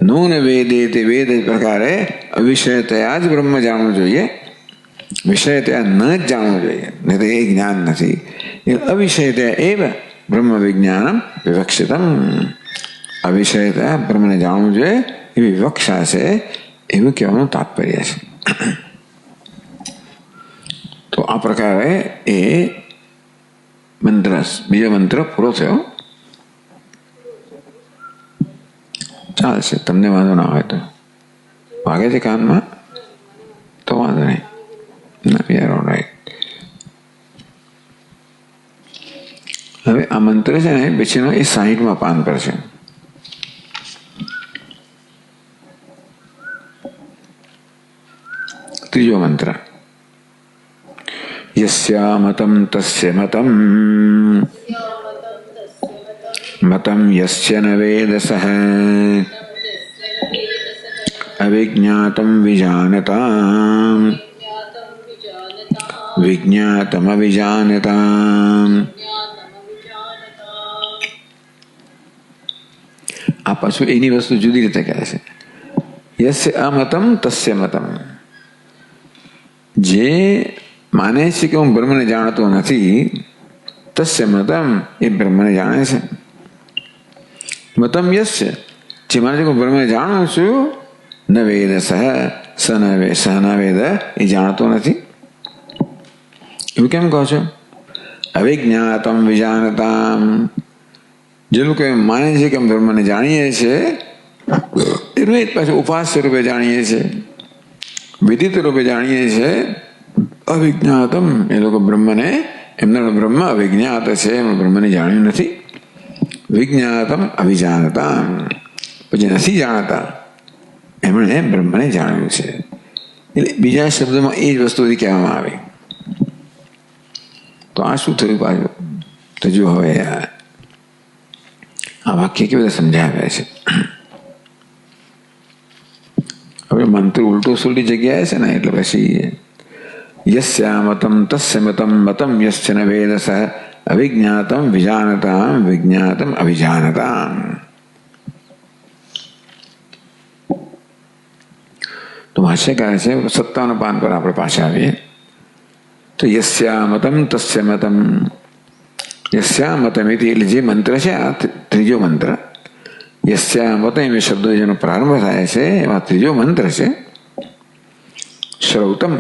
નો ન વેદે તે વેદ પ્રકારે અવિષયતયા જ બ્રહ્મ જાણવું જોઈએ, વિષયતયા ન જ જાણવું જોઈએ, નહીં તો એ જ્ઞાન નથી. એ અવિષયતયા એવ બ્રહ્મ વિજ્ઞાનમ વિવક્ષિતમ. અવિષયતયા બ્રહ્મને જાણવું જોઈએ એવી વિવક્ષા છે એવું કહેવાનું તાત્પર્ય છે. તો આ પ્રકારે એ મંત્ર બીજો મંત્ર પૂરો થયો. ચાલશે, તમને વાંધો ના હોય તો. વાગે છે કાનમાં તો વાંધો નહીં. હવે આ મંત્ર છે ને પછીનો એ 60મા પાન પર છે. ત્રીજો મંત્ર. યસ્યા મતમ તસ્ય મતમ મતમ યસ્ય ન વેદસઃ અવિજ્ઞાતમ વિજાનતામ વિજ્ઞાતમ અવિજાનતામ. આ પાછું એની વસ્તુ જુદી રીતે કહે છે. યસ્ય અમતમ તસ્ય મતમ. જે માને છે કે હું બ્રહ્મને જાણતો નથી, તસ્ય મતમ, એ બ્રહ્મને જાણે છે. મતમ યસ્ય, જે માને છે કે હું બ્રહ્મને જાણું છું, ન વેદ સહ ન વેદ, એ જાણતો નથી. એવું કેમ કહો છો? અવિજ્ઞાતમ વિજાનતામ. જે લોકો એમ માને છે કે અમે બ્રહ્મને જાણીએ છીએ, એનું એ પાછું ઉપાસ્ય રૂપે જાણીએ છીએ, વિદિત રૂપે જાણીએ છીએ. અવિજ્ઞાતમ, એ લોકો બ્રહ્મને, એમનો બ્રહ્મ અવિજ્ઞાત છે, એમનું બ્રહ્મને જાણ્યું નથી. વિજ્ઞાતમ અવિજાનતામ, પછી નથી જાણતા, એમણે બ્રહ્મને જાણ્યું છે. એટલે બીજા શબ્દોમાં એ જ વસ્તુ કહેવામાં આવી. તો આ શું થયું પાછું? તો જો હવે આ વાક્ય કેવી રીતે સમજાવ્યા છે. હવે મંત્ર ઉલટો સુલટી જગ્યાએ છે ને, એટલે પછી યસ્યા મતમ તસ્ય મતમ મતમ યસ્ય ન વેદસઃ અવિજ્ઞાતમ વિજાનતામ વિજ્ઞાતમ અવિજાનતામ. તો ભાષ્યકાર છે 57 પાન પર આપણે પાછા આવીએ. તો યસ્યા મતમ તસ્ય મતમ, યસ્યા મતમ એટલે જે મંત્ર છે, આ ત્રીજો મંત્ર. યસ્યા મતમ એ શબ્દો જેનો પ્રારંભ થાય છે, એમાં ત્રીજો મંત્ર છે. શ્રૌતમ,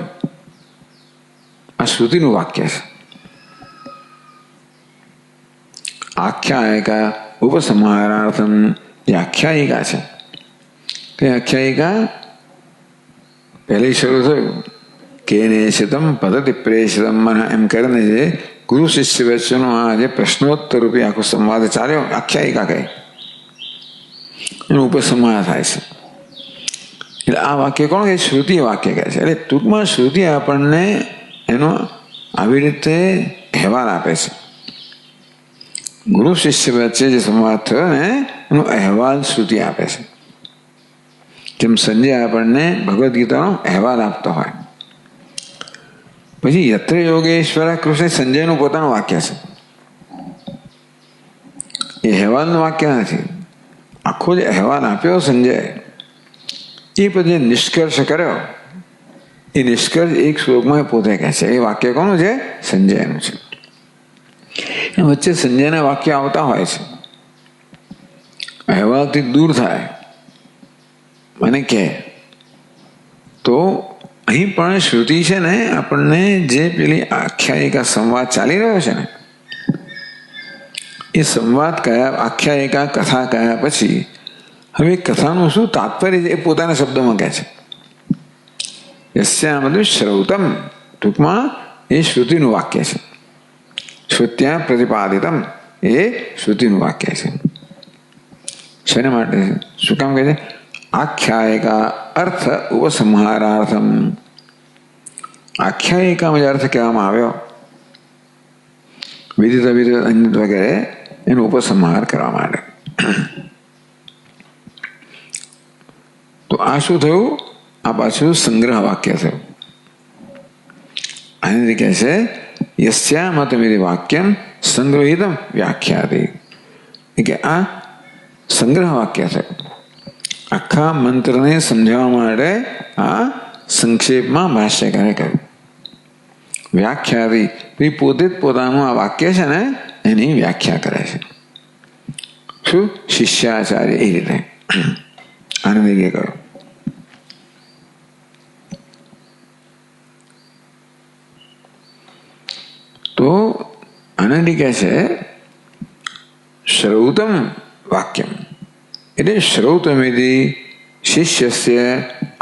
આ શ્રુતિનું વાક્ય છે. આખ્યાયિકા ઉપસંહારાર્થમ, જે આખ્યાયિકા છે, તે આખ્યાયિકા પહેલી શરૂ થયું કેને શિતમ પદ્ધતિ પ્રેષિતમ મન, એમ કરીને જે ગુરુ શિષ્ય વચ્ચેનો આ જે પ્રશ્નોત્તર રૂપે આખો સંવાદ ચાલ્યો, આખ્યાયિકા કહે, એનો ઉપસંહાર થાય છે. એટલે આ વાક્ય કોણ કહે? શ્રુતિ વાક્ય કહે છે. એટલે ટૂંકમાં શ્રુતિ આપણને એનો આવી રીતે અહેવાલ આપે છે. ગુરુ શિષ્ય વચ્ચે જે સંવાદ થયો ને, એનો અહેવાલ શ્રુતિ આપે છે. જેમ સંજય આપણને ભગવદ્ ગીતાનો અહેવાલ આપતો હોય. પછી યત્ર યોગેશ્વર કૃષ્ણ, સંજયનું પોતાનું વાક્ય છે. એ અહેવાલનું વાક્ય નથી. આખો જે અહેવાલ આપ્યો સંજય, એ પછી નિષ્કર્ષ કર્યો, એ નિષ્કર્ષ એક શ્લોકમાં પોતે કહે છે. એ વાક્ય કોનું છે? સંજયનું છે. વચ્ચે સંજયના વાક્ય આવતા હોય છે, અહેવાલથી દૂર થાય મને કહે. તો અહીં પણ શ્રુતિ છે ને, આપણને જે પેલી આખ્યાયિકા સંવાદ ચાલી રહ્યો છે ને, એ સંવાદ કયા, આખ્યાયિકા કથા કયા પછી હવે કથાનું શું તાત્પર્ય છે, એ પોતાના શબ્દોમાં કહે છે. યસ્યા મતલબ શ્રૌતમ, ટૂંકમાં એ શ્રુતિનું વાક્ય છે. શ્રુત્યા પ્રતિપાદિતમ, એ શ્રુતિનું વાક્ય છે. શેના માટે છે? શું કામ કહે છે? આખ્યાયિકા અર્થ ઉપસંહારાર્થમ. આખ્યાયિકામાં જે અર્થ કહેવામાં આવ્યો, વિદિત અવિદિત અન્યત વગેરે, એનો ઉપસંહાર કરવા માટે. તો આ શું થયું? આ પાછું સંગ્રહ વાક્ય થયું. આને કહે છે યસ્યા મતમિતિ વાક્યમ સંગ્રહિતમ વ્યાખ્યાતિ. કે આ સંગ્રહ વાક્ય થયું. આખા મંત્રને સમજાવવા માટે આ સંક્ષેપમાં ભાષ્યકારે કહ્યું. વ્યાખ્યાતિ, પોતે જ પોતાનું આ વાક્ય છે ને, એની વ્યાખ્યા કરે છે. શું? શિષ્યાચાર્ય એ રીતે આનંદીએ કહ્યું. તો આનંદી કહે છે શ્રૌતમ વાક્યમ, એટલે શ્રૌતમિતિ શિષ્યસ્ય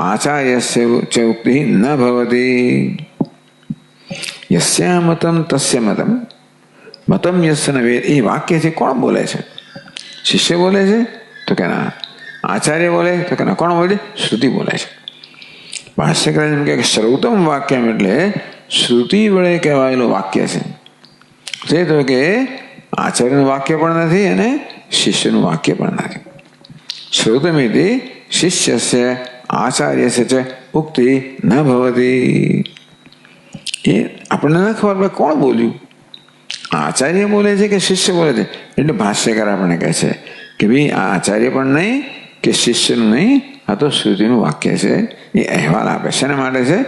આચાર્યસ્ય ચ ઉક્તિ ન ભવતી. યસ્યા મતમ તસ્ય મતમ મતમ યસ્ય ન વેદ, એ વાક્ય છે કોણ બોલે છે? શિષ્ય બોલે છે? તો કે ના. આચાર્ય બોલે? તો કે ના. કોણ બોલે? શ્રુતિ બોલે છે. ભાષ્યકાર એમ કે શ્રૌતમ વાક્યમ એટલે શ્રુતિ વડે કહેવાયેલું વાક્ય છે. તે તો કે આચાર્યનું વાક્ય પણ નથી અને શિષ્યનું વાક્ય પણ નથી. શ્રૌતમિતિ શિષ્યસ્ય આચાર્યસ્ય ચ ઉક્તિ ન ભવતી. એ આપણને ન ખબર પડે કોણ બોલ્યું, આચાર્ય બોલે છે કે શિષ્ય બોલે છે. એટલે ભાષ્યકાર આપણને કહે છે કે ભાઈ આ આચાર્ય પણ નહીં કે શિષ્યનું નહીં, આ તો શ્રુતિનું વાક્ય છે. એ અહેવાલ આપે છે. એના માટે છે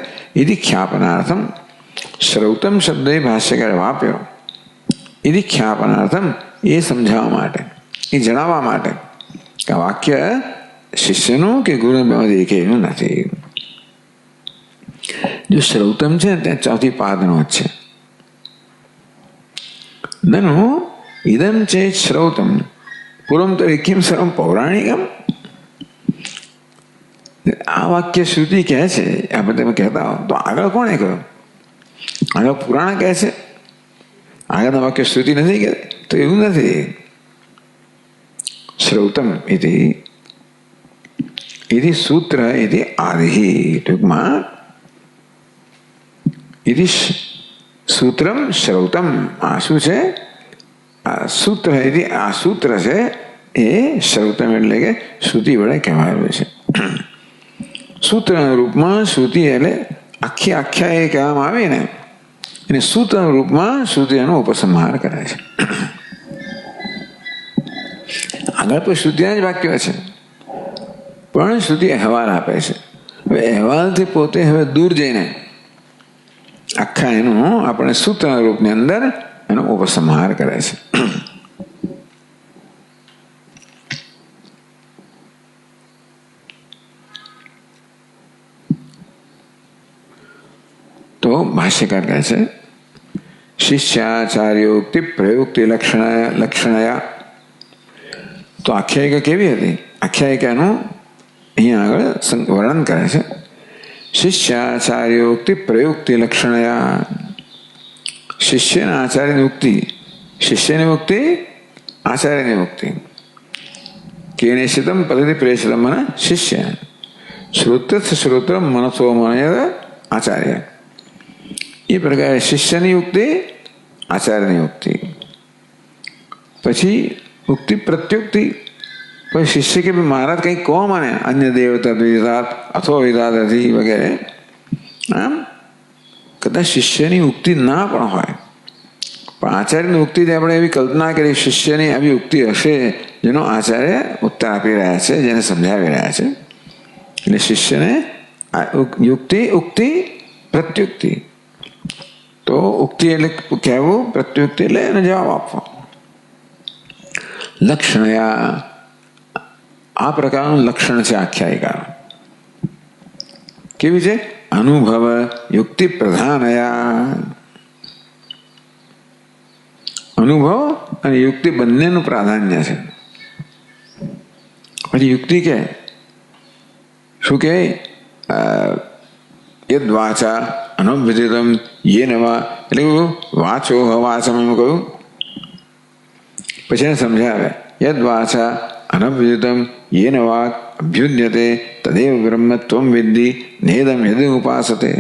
ઇતિ ખ્યાપનાર્થમ. શ્રૌતમ શબ્દ એ ભાષ્યકારે વાપર્યો. ઇતિ ખ્યાપનાર્થમ એ સમજાવવા માટે, એ જણાવવા માટે કે આ વાક્ય શિષ્યનું કે ગુરુનું એકેયનું નથી. જો શ્રૌતમ છે ને ત્યાં ચોથી પાદનો જ છે. નનુ ઇદમ ચેત શ્રૌતમ પૂર્વમ તો કિમ સર્વમ પૌરાણિકમ. આ વાક્ય શ્રુતિ કહે છે, આપણે તમે કહેતા હો તો આગળ કોણે કહ્યું? આગળ પુરાણ કહે છે, આગળના વાક્ય શ્રુતિ નથી કહેતી. તો એવું નથી. શ્રૌતમ ઇતિ સૂત્ર ઇતિ આદિ. ટૂંકમાં ઇતિ સૂત્રમ શ્રૌતમ. આ શું છે? આ સૂત્ર ઇતિ આ સૂત્ર છે એ શ્રૌતમ એટલે કે શ્રુતિ વડે કહેવાયેલું છે. સૂત્રના રૂપમાં શ્રુતિ એટલે આખી આખ્યા એ કહેવામાં આવી ને એને સૂત્રના રૂપમાં શ્રુતિ એનો ઉપસંહાર કરે છે. આગળ તો શ્રુતિના જ વાક્યો છે પણ શ્રુતિ અહેવાલ આપે છે. હવે અહેવાલથી પોતે હવે દૂર જઈને આખા એનું આપણે સૂત્રના રૂપની અંદર એનો ઉપસંહાર કરે છે. તો ભાષ્યકાર કહે છે શિષ્યાચાર્યોક્તિ પ્રયુક્તિ લક્ષણયા. તો આખ્યાયિકા કેવી હતી? આખ્યાયિકાનું અહીંયા આગળ વર્ણન કરે છે. શિષ્યાચાર્યોક્તિ પ્રયુક્તિ લક્ષણયા. શિષ્યના આચાર્યની ઉક્તિ, શિષ્યની મુક્તિ આચાર્યની મુક્તિ. કેનેશિતમ પદ્ધતિ પ્રેષિતમ મને શિષ્ય શ્રોત્રસ્થ શ્રોત્ર મનસો મનય આચાર્ય. એ પ્રકારે શિષ્યની ઉક્તિ આચાર્યની ઉક્તિ. પછી ઉક્તિ પ્રત્યુક્તિ. પછી શિષ્ય કે મહારાજ કંઈક કહો મને અન્ય દેવતા વિદાત અથવા વિદાતથી વગેરે. આમ કદાચ શિષ્યની ઉક્તિ ના પણ હોય પણ આચાર્યની ઉક્તિથી આપણે એવી કલ્પના કરી શિષ્યની આવી ઉક્તિ હશે જેનો આચાર્ય ઉત્તર આપી રહ્યા છે, જેને સમજાવી રહ્યા છે. એટલે શિષ્યને યુક્તિ ઉક્તિ પ્રત્યુક્તિ. તો ઉક્તિ એટલે કહેવું, પ્રત્યુક્તિ એટલે એને જવાબ આપવો. લક્ષણયા આ પ્રકારનું લક્ષણ છે આખ્યાયિકા. કેવી છે? અનુભવ યુક્તિ પ્રધાનયા. અનુભવ અને યુક્તિ બંનેનું પ્રાધાન્ય છે. પછી યુક્તિ કે શું કે યદ વાચા અનભ્યુદિતમ યેન વા. એટલે વાચો વાચમ એમ કહ્યું. પછી એને સમજાવે યદ વાચા અનભ્યુદિતમ યેન વાક અભ્યુદ્યતે તદેવ બ્રહ્મ ત્વમ વિદ્ધિ નેદમ યદ ઉપાસતે.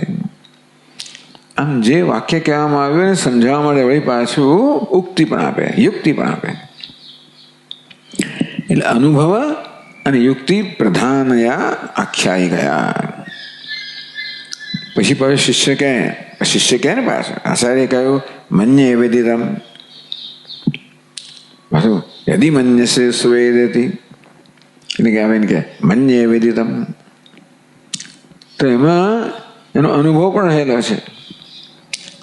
આમ જે વાક્ય કહેવામાં આવ્યું ને સમજાવવા માટે વળી પાછું ઉક્તિ પણ આપે, યુક્તિ પણ આપે. એટલે અનુભવ અને યુક્તિ પ્રધાનયા આખ્યાયી ગયા. પછી શિષ્ય કહે ને પાછું આચાર્ય કહ્યું મન્યે વેદિતમ. પાછું યદિ મન્યસે સુવેદેતી. એટલે કે આવીને કે મન્યે વેદિતમ. તો એમાં એનો અનુભવ પણ રહેલો છે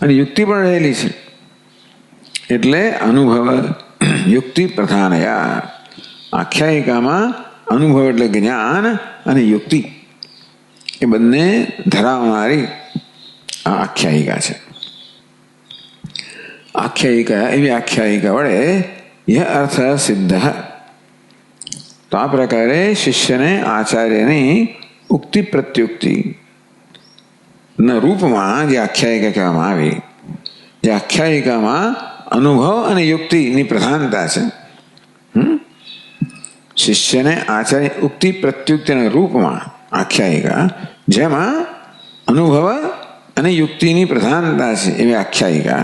અને યુક્તિ પણ રહેલી છે. એટલે અનુભવ યુક્તિ પ્રધાનયા. આખ્યાયિકામાં અનુભવ એટલે જ્ઞાન અને યુક્તિ એ બંને ધરાવનારી આ આખ્યાયિકા છે. આખ્યાયિકા એવી આખ્યાયિકા વડે यह अर्थ सिद्ध. તો આ પ્રકારે શિષ્યને આચાર્યની ઉક્તિ પ્રત્યુક્તિ ના રૂપમાં જે આખ્યાયિકા કહેવામાં આવી, જે આખ્યાયિકામાં અનુભવ અને યુક્તિની પ્રધાનતા છે. શિષ્યને આચાર્ય ઉક્તિ પ્રત્યુક્તિના રૂપમાં આખ્યાયિકા જેમાં અનુભવ અને યુક્તિની પ્રધાનતા છે એવી આખ્યાયિકા,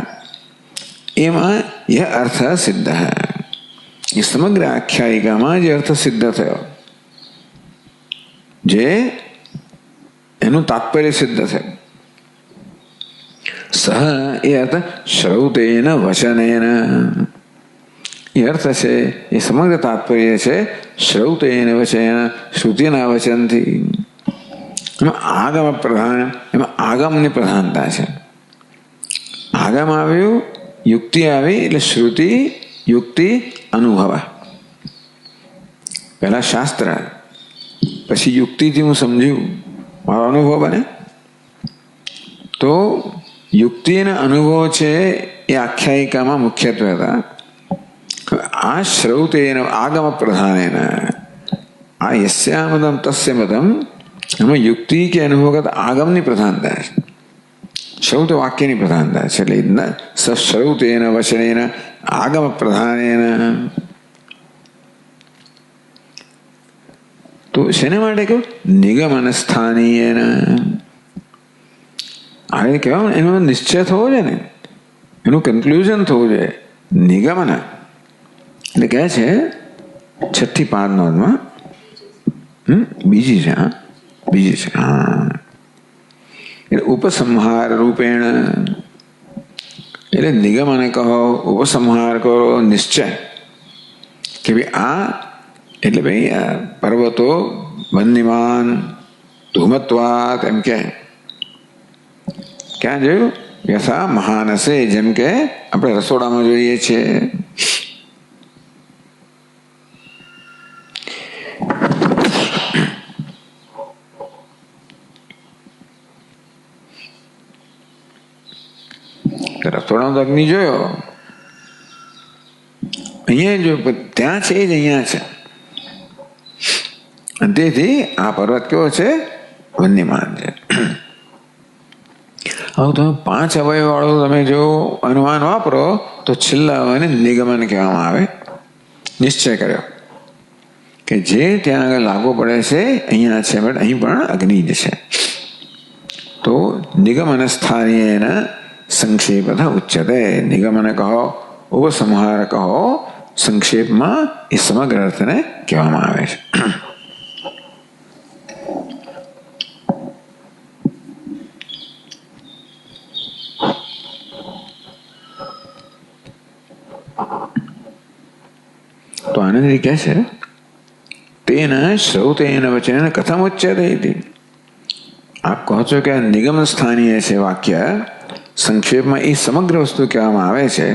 એમાં એ અર્થ સિદ્ધ. એ સમગ્ર આખ્યાયિકામાં જે અર્થ સિદ્ધ થયો, જે એનું તાત્પર્ય સિદ્ધ થયું, સહ એ અર્થ શ્રૌતેન વચનેન, એ અર્થ છે, એ સમગ્ર તાત્પર્ય છે શ્રૌતેન વચનેન, શ્રુતિના વચનથી. એમાં આગમ પ્રધાન, એમાં આગમની પ્રધાનતા છે. આગમ આવ્યું, યુક્તિ આવી, એટલે શ્રુતિ, યુક્તિ, અનુભવ. પહેલા શાસ્ત્ર, પછી યુક્તિથી હું સમજ્યું, મારો અનુભવ બને. તો યુક્તિ અને અનુભવ છે એ આખ્યાયિકામાં મુખ્યત્વે હતા. આ શ્રૌતેન આગમ પ્રધાનેન, આ યસ્યામતમ તસ્ય મતમ, એમાં યુક્તિ કે અનુભવ કરતા આગમની પ્રધાનતા છે, શ્રૌત વાક્યની પ્રધાનતા છે. એટલે સશ્રૌતેન વચનેન આગમ પ્રધાનેન. તો શેના માટે કહ્યું? નિગમન સ્થાનીયેન. આ કહેવાય એનો નિશ્ચય થવો જોઈએ ને, એનું કન્ક્લુઝન થવું જોઈએ. નિગમન એટલે કહે છે 6ઠ્ઠી 5 નોંધમાં, બીજી છે, હા બીજી છે, હા. એટલે ઉપસંહાર રૂપેણ, એટલે નિગમન કહો, ઉપસંહાર કરો, નિશ્ચય કે ભાઈ આ, એટલે ભાઈ પર્વતો વન્યમાન ધૂમત્વાત, એમ કે ક્યાં જોયું? યથા મહાનસે, જેમ કે આપણે રસોડામાં જોઈએ છીએ. રસોડાનો અગ્નિ જોયો, અહીંયા જો ત્યાં છે, જ અહીંયા છે. તેથી આ પર્વત કેવો છે? વન્યમાન છે. હવે તમે 5 અવયવ વાળો તમે જો અનુમાન વાપરો તો છેલ્લા અવયવને નિગમન કહેવામાં આવે. નિશ્ચય કર્યો કે જે ત્યાં આગળ લાગુ પડે છે અહીંયા છે, બટ અહીં પણ અગ્નિ જ છે. તો નિગમન સ્થાનીયેન સંક્ષેપતઃ ઉચ્યતે. નિગમન કહો, ઉપસંહાર કહો, સંક્ષેપમાં એ સમગ્ર અર્થને કહેવામાં આવે છે. તો આનંદ કહે છે તેન શ્રૌતેન વચનેન કથમ ઉચ્યતે ઇતિ. આપ કહો છો કે નિગમન સ્થાનીય છે વાક્ય, સંક્ષેપમાં એ સમગ્ર વસ્તુ કહેવામાં આવે છે.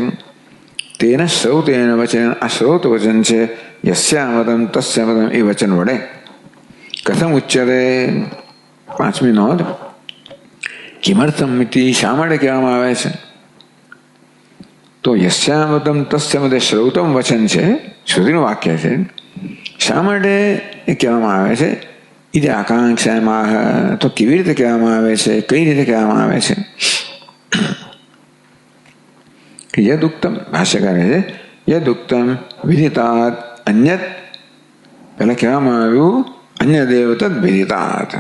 તેન શ્રૌતેન વચનેન, આ શ્રૌત વચન છે, યસ્યામતમ તસ્યામતમ, એ વચન વડે. કથમ ઉચ્યતે, 5મી નોંધ, કિમર્થમ ઇતિ, શા માટે કહેવામાં આવે છે? તો યસ્યામતમ તસ્યામતે શ્રૌતમ વચન છે, શ્રુતિનું વાક્ય છે. શા માટે એ કહેવામાં આવે છે? એ આકાંક્ષામાં, તો કેવી રીતે કહેવામાં આવે છે, કઈ રીતે કહેવામાં આવે છે? યદુક્તમ, ભાષ્યકારે છે, યદુક્તમ વિદિતાત અન્યત, પહેલા કહેવામાં આવ્યું અન્યદેવ તદ વિદિતાત,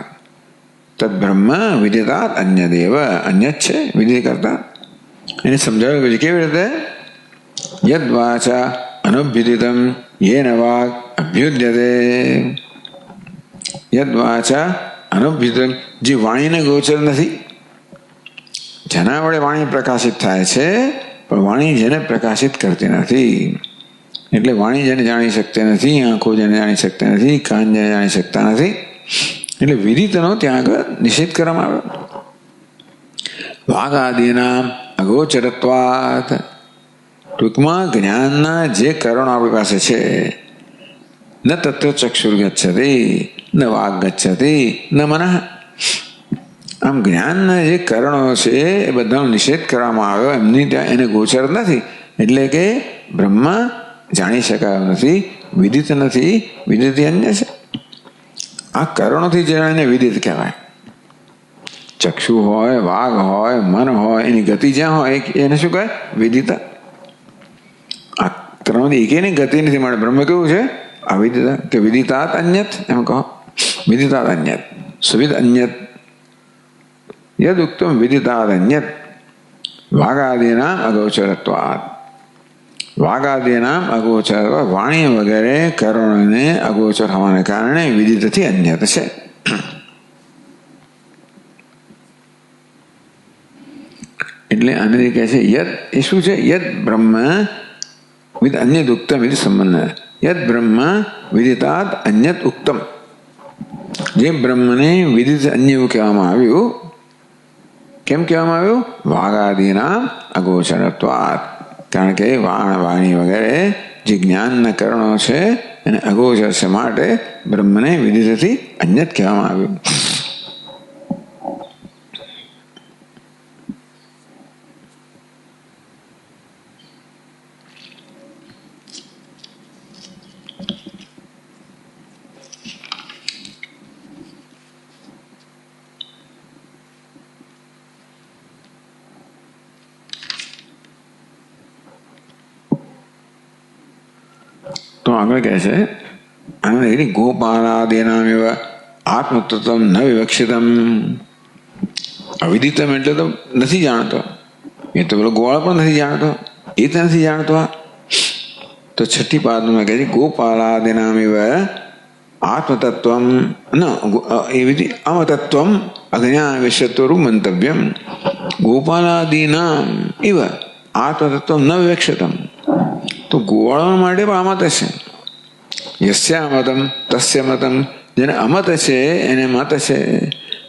તદ બ્રહ્મ વિદિતાત અન્યદેવ, અન્યત છે વિધિ કરતા. એને સમજાવ્યું કે કેવી રીતે? યદ વાચા અનભ્યુદિતમ યેન વાગ અભ્યુદ્યતે. યદ વાચા અનભ્યુદિતમ, જે વાણીને ગોચર નથી, જેના વડે વાણી પ્રકાશિત થાય છે, પણ વાણી જેને પ્રકાશિત કરતી નથી. એટલે વાણી જેને જાણી શકતી નથી, આંખો જેને જાણી શકતી નથી, કાન જેને જાણી શકતા નથી, એટલે વિદિતનો ત્યાં આગળ નિષેધ કરવામાં આવ્યો. વાઘ આદિના અગોચરત્વાત, ટૂંકમાં જ્ઞાનના જે કારણો આપણી પાસે છે, ન તત્ર ચક્ષુર ગચ્છતિ, ન વાગ ગચ્છતિ, ન મનઃ. આમ જ્ઞાનના જે કારણો છે એ બધાનો નિષેધ કરવામાં આવ્યો, એમની ત્યાં એને ગોચર નથી, એટલે કે બ્રહ્મ જાણી શકાયો નથી, વિદિત નથી, વિદિત અન્ય છે. આ કારણોથી જાણીને વિદિત કહેવાય. ચક્ષુ હોય, વાઘ હોય, મન હોય, એની ગતિ જ્યાં હોય એને શું કહે? વિદિત. આ ત્રણમાંથી એકેયની ગતિ નથી મળે. બ્રહ્મ કેવું છે? અવિદિત, કે વિદિતાત અન્યત, એમ કહો. વિદિતાત અન્યત, સુવિદ અન્યત. યદુક્તમ વિદિતાદન્યત વાગાદીનામ અગોચરત્વાત. વાગાદીનામ અગોચર, વાણી વગેરે કારણોને અગોચર હોવાને કારણે વિદિતથી અન્યત છે. એટલે આને કહે છે યદ, એ શું છે? યદ બ્રહ્મ વિદ અન્યત ઉક્તમ વિધિ સંબંધ. યદ બ્રહ્મ વિદિતાદ અન્યત ઉક્તમ. જે બ્રહ્મને વિદિત અન્ય એવું કહેવામાં આવ્યું. કેમ કહેવામાં આવ્યું? વાગાદીના અગોચરત્વાત. કારણ કે વાણી વગેરે જે જ્ઞાનના કારણો છે એને અગોચર છે, માટે બ્રહ્મને વિદિતથી અન્યત કહેવામાં આવ્યું. તો આગળ કહે છે આનંદ ગોપાલાદીનામ એવ આત્મતત્વ ન વિવક્ષિતમ. અવિદિતમ એટલે તો નથી જાણતો, એ તો પેલો ગોળ પણ નથી જાણતો, એ તો નથી જાણતો. તો છઠ્ઠી પાદમાં કહે છે ગોપાલાદીનામ એવ આત્મતત્વ ન એવી અમતત્વ અજ્ઞાન વિષયત્વરૂપ મંતવ્યમ. ગોપાલાદીનામ એવ આત્મતત્વ ન વિવક્ષિતમ. તો ગોવાળવા માટે પણ અમત છે. યસ્યામતમ તસ્ય મતમ. જેને અમત છે એને મત છે.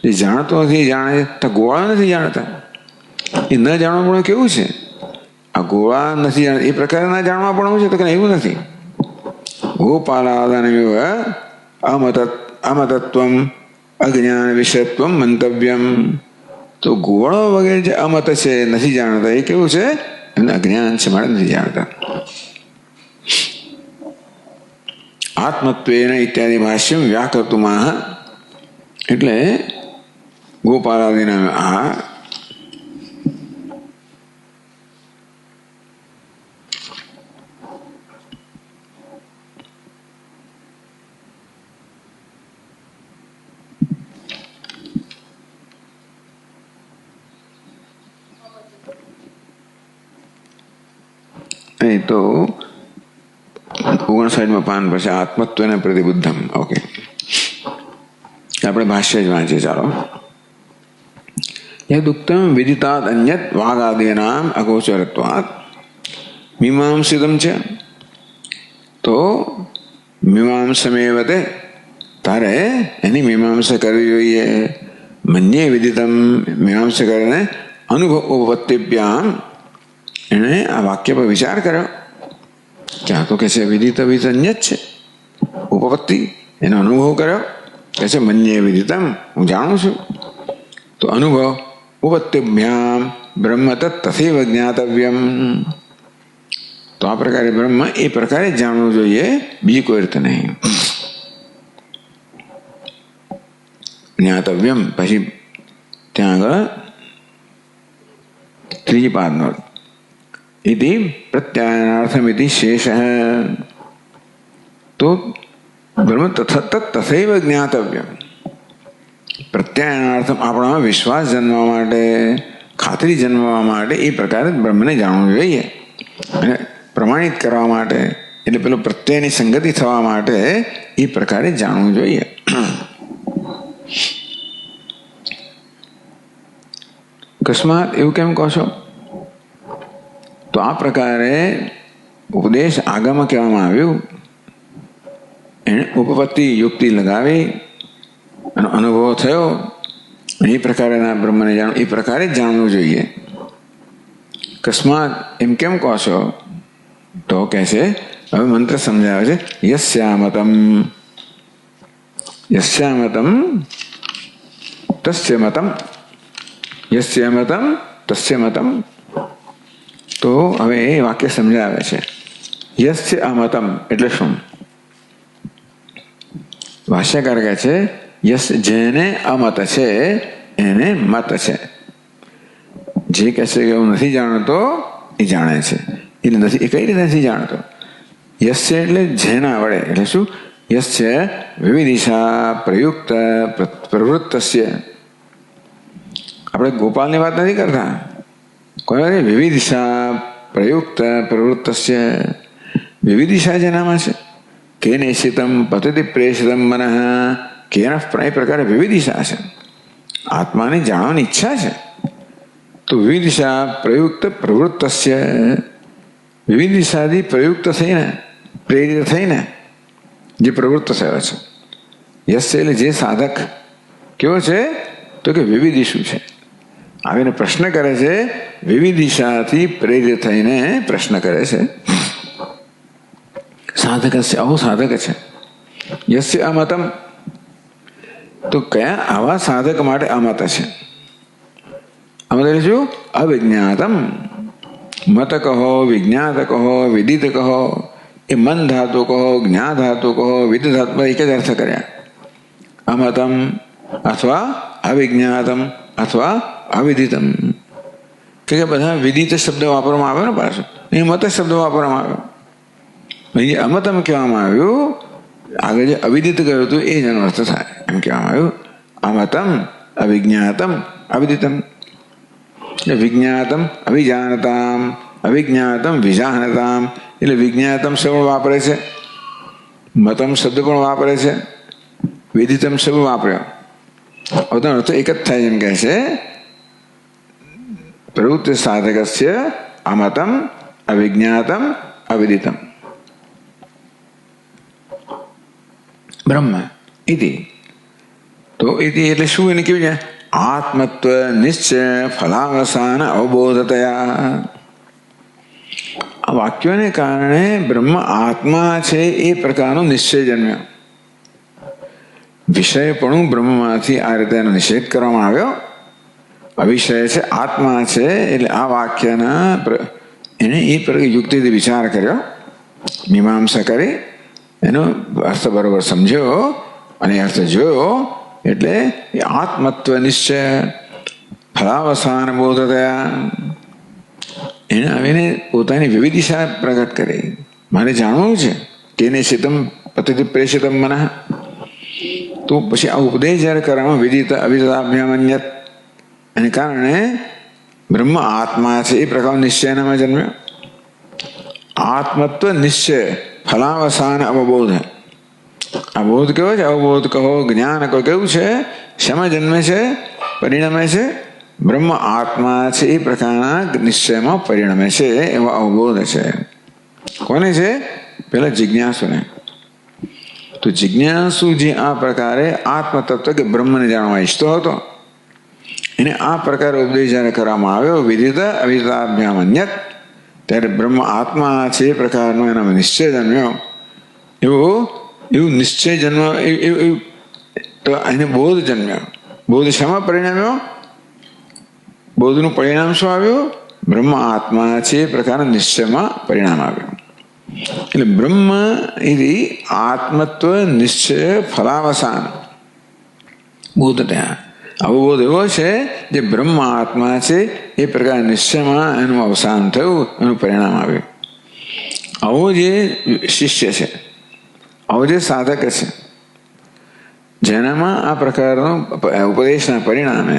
જે જાણતો નથી જાણે, તો ગોળા નથી જાણતા. એ ન જાણવા પણ કેવું છે? આ ગોળા નથી જાણતા એ પ્રકારે ના જાણવા પણ છે, તો કે એવું નથી. ગોપાલાદન અમતત્વમ અજ્ઞાન વિષયત્વમ મંતવ્યમ. તો ગોળો વગેરે જે અમત છે, નથી જાણતા, એ કેવું છે? એમને અજ્ઞાન છે, માટે નથી જાણતા. આત્મત્વેન ઇત્યાદિ ભાષ્યમ વ્યાકર્તુમાહ. એટલે ગોપાલાદિના આ એ તો 59માં પાન પછી આત્મત્વને પ્રતિબુદ્ધમ. ઓકે, આપણે ભાષ્ય જ વાંચીએ. ચાલો. યદુક્તમ વિદિતાદ અન્યત વાગાદીનામ અગોચરત્વાત મીમાંસિતમ છે. તો મીમાંસમેવતે, તારે એની મીમાંસા કરવી જોઈએ. મન્યે વિદિતમ, મીમાંસા કરીને અનુભવ ઉપપત્તિભ્યામ, એણે આ વાક્ય પર વિચાર કર્યો. ક્યાં તો કે છે વિદિત વિદન્ય જ છે, ઉપપત્તિ એનો અનુભવ કર્યો. કે છે મન્યે વિદિતમ, હું જાણું છું. તો અનુભવ ઉપપત્તિભ્યામ બ્રહ્મ તથૈવ જ્ઞાતવ્યમ. તો આ પ્રકારે બ્રહ્મ એ પ્રકારે જાણવું જોઈએ, બીજી કોઈ રીતે નહીં. જ્ઞાતવ્યમ પછી ત્યાં આગળ ત્રીજી પાદનો इति प्रत्यायनार्थमिति शेषः. तो ब्रह्म तथैव ज्ञातव्यम. પ્રત્યાયનાર્થમ આપણામાં વિશ્વાસ જન્મવા માટે, ખાતરી જન્મવા માટે એ પ્રકારે બ્રહ્મને જાણવું જોઈએ. અને પ્રમાણિત કરવા માટે, એટલે પેલો પ્રત્યયની સંગતિ થવા માટે એ પ્રકારે જાણવું જોઈએ. અકસ્માત એવું કેમ કહો છો? તો આ પ્રકારે ઉપદેશ આગળમાં કહેવામાં આવ્યું. એને ઉપપત્તિ યુક્તિ લગાવી અને અનુભવ થયો, એ પ્રકારેના બ્રહ્મને જાણવું, એ પ્રકારે જ જાણવું જોઈએ. અકસ્માત એમ કેમ કહો છો? તો કહે છે, હવે મંત્ર સમજાવે છે. યસ્યામતમ યસ્યામતમ તસ્ય મતમ, યસ્યામતમ તસ્ય મતમ. તો હવે એ વાક્ય સમજાવે છે. યસ્ય અમતમ એટલે શું? ભાષ્યકાર કહે છે યસ, જેને અમત છે એને મત છે. જે કહે છે કે હું નથી જાણતો એ જાણે છે, એટલે નથી, એ કઈ રીતે નથી જાણતો? યસ્ય એટલે જેના વડે, એટલે શું? યસ્ય વિવિધિશા પ્રયુક્ત પ્રવૃત્તસ્ય. આપણે ગોપાલની વાત નથી કરતા. કોઈ વિવિધિશા પ્રયુક્ત પ્રવૃત્તસ્ય, વિવિધિશા જેનામાં છે. કે નિશ્ચિતમ પતતિ પ્રેષિતમ મનઃ, કેન એ પ્રકારે વિવિધિશા છે. આત્માને જાણવાની ઈચ્છા છે. તો વિવિધિશા પ્રયુક્ત પ્રવૃત્તસ્ય, વિવિધ દિશાથી પ્રયુક્ત થઈને પ્રેરિત થઈને જે પ્રવૃત્ત થયો છે. યશ એટલે જે સાધક કેવો છે તો કે વિવિધ દિશુ છે. આવીને પ્રશ્ન કરે છે, વિવિધ દિશાથી પ્રેરિત થઈને પ્રશ્ન કરે છે. સાધક છે, આવો સાધક છે. યસ્ય અમતમ, તો કયા આવા સાધક માટે અમત છે. અમત એટલે શું? અવિજ્ઞાતમ. મત કહો, વિજ્ઞાત કહો, વિદિત કહો, એ મન ધાતુ કહો, જ્ઞા ધાતુ કહો, વિદ ધાતુ, એક જ અર્થ કર્યા. અમતમ અથવા અવિજ્ઞાતમ અથવા અવિદિતમ. કે બધા વિદિત શબ્દ વાપરવામાં આવ્યો ને પાછો, એ મત શબ્દ વાપરવામાં આવ્યો. અહીં અમતમ કહેવામાં આવ્યું, આગળ જે અવિદિત કહ્યું હતું એ જ એનો અર્થ થાય એમ કહેવામાં આવ્યું. અમતમ અવિજ્ઞાતમ અવિદિતમ. વિજ્ઞાતમ અવિજાનતામ, અવિજ્ઞાતમ વિજાનતામ. એટલે વિજ્ઞાતમ શબ્દ વાપરે છે, મતમ શબ્દ પણ વાપરે છે, વિદિતમ શબ્દ વાપર્યો. હવે અર્થ એક જ થાય એમ કહે છે. પ્રવૃત્તિ સાધકસ્ય અમતમ અવિજ્ઞાતમ અવિદિતમ બ્રહ્મ ઇતિ. તો ઇતિ એટલે શું? એને કેવું છે? આત્મત્વ નિશ્ચય ફલાવસાન અવબોધતયા. આ વાક્યોને કારણે બ્રહ્મ આત્મા છે એ પ્રકારનો નિશ્ચય જન્મ્યો. વિષયપણું બ્રહ્મમાંથી આ રીતે એનો નિષેધ કરવામાં આવ્યો. અવિષય છે, આત્મા છે. એટલે આ વાક્યના એને એ પ્રકાર યુક્તિથી વિચાર કર્યો, મીમાંસા કરી, એનો અર્થ બરોબર સમજ્યો અને અર્થ જોયો. એટલે એ આત્મત્વ નિશ્ચય ફલાવસાન બોધ થયા. એને આવીને પોતાની વિવિધ દિશા પ્રગટ કરી. મારે જાણવું છે કે એને શીતમ પતિથી પ્રેષિતમ મનઃ. તો પછી આ ઉપદેશ જ્યારે કરવામાં વિદિત અવિદિતાભ્યામન્યત, એને કારણે બ્રહ્મ આત્મા છે એ પ્રકાર નિશ્ચયનામાં જન્મ્યો. આત્મત્વ નિશ્ચય ફલાવસાન અવબોધ. આ બોધ કેવો છે? અવબોધ કહો, જ્ઞાન કહો, કેવું છે? શેમાં જન્મે છે? પરિણમે છે. બ્રહ્મ આત્મા છે એ પ્રકારના નિશ્ચયમાં પરિણમે છે, એવો અવબોધ છે. કોને છે? પેલા જિજ્ઞાસુને. તો જિજ્ઞાસુ જે આ પ્રકારે આત્મતત્વ કે બ્રહ્મને જાણવા ઈચ્છતો હતો, એને આ પ્રકારે ઉપદેશ જ્યારે કરવામાં આવ્યો, વિદિત અવિદિતાભ્યામન્યત, ત્યારે બ્રહ્મ આત્મા છે એ પ્રકારનો એનામાં નિશ્ચય જન્મ્યો. એવું નિશ્ચય જન્મ, તો એને બોધ જન્મ્યો. બોધ શેમાં પરિણમ્યો? બોધનું પરિણામ શું આવ્યું? બ્રહ્મ આત્મા છે એ પ્રકારના નિશ્ચયમાં પરિણામ આવ્યું. એટલે બ્રહ્મ એ આત્મત્વ નિશ્ચય ફલાવસાન બોધ થયા. અવબોધ એવો છે જે બ્રહ્મ આત્મા છે એ પ્રકાર નિશ્ચયમાં એનું અવસાન થયું, એનું પરિણામ આવ્યું. આવો જે શિષ્ય છે, આવો જે સાધક છે, જેનામાં આ પ્રકારનો ઉપદેશના પરિણામે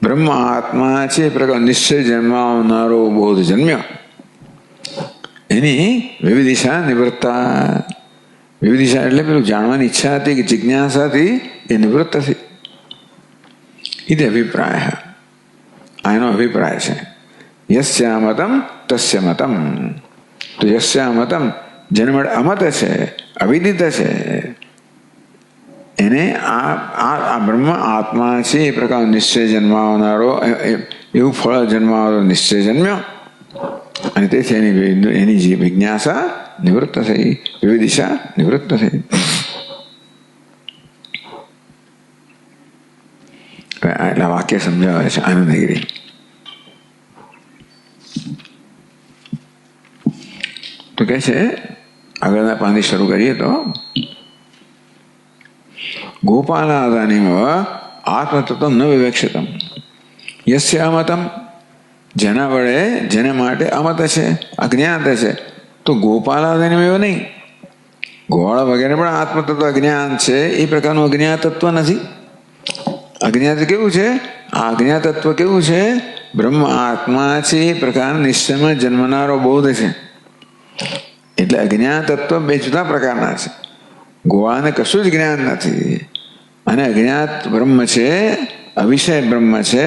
બ્રહ્મ આત્મા છે એ પ્રકાર નિશ્ચય જન્માવનારો બોધ જન્મ્યો, એની વિવિધિશા નિવૃત્તા. વિવિધિશા એટલે પેલું જાણવાની ઈચ્છા હતી કે જિજ્ઞાસાથી એ નિવૃત્ત થઈ. એ અભિપ્રાય, આ એનો અભિપ્રાય છે. યસ્યા મતમ તસ્ય મતમ. તો યસ્યા મતમ જેને માટે અમત છે, અવિદિત છે, એને આ બ્રહ્મ આત્મા છે એ પ્રકાર નિશ્ચય જન્માવનારો, એવું ફળ જન્માવનારો નિશ્ચય જન્મ્યો. અને તેથી એની જે જિજ્ઞાસા નિવૃત્ત થઈ, વિવિધિશા નિવૃત્ત થઈ. એટલા વાક્ય સમજાવે છે આનંદગીરી. તો કે છે આગળના પાની શરૂ કરીએ તો, ગોપાલાદાનીમ આત્મતત્વ ન વિવેક્ષિતમ યસ્ય અમતમ. જેના વડે જેને માટે અમત છે, અજ્ઞાત છે, તો ગોપાલાદાનીમ એવો નહીં. ગોળ વગેરે પણ આત્મતત્વ અજ્ઞાન છે, એ પ્રકારનું અજ્ઞાતત્વ નથી. અજ્ઞાત કેવું છે? આ અજ્ઞાત તત્વ કેવું છે? બ્રહ્મ આત્મા છે એ પ્રકાર નિશ્ચયમાં જન્મનારો બોધ છે. એટલે અજ્ઞાત તત્વ બે જુદા પ્રકારના છે. ગોવાળને કશું જ જ્ઞાન નથી, અને અજ્ઞાત બ્રહ્મ છે, અવિષય બ્રહ્મ છે,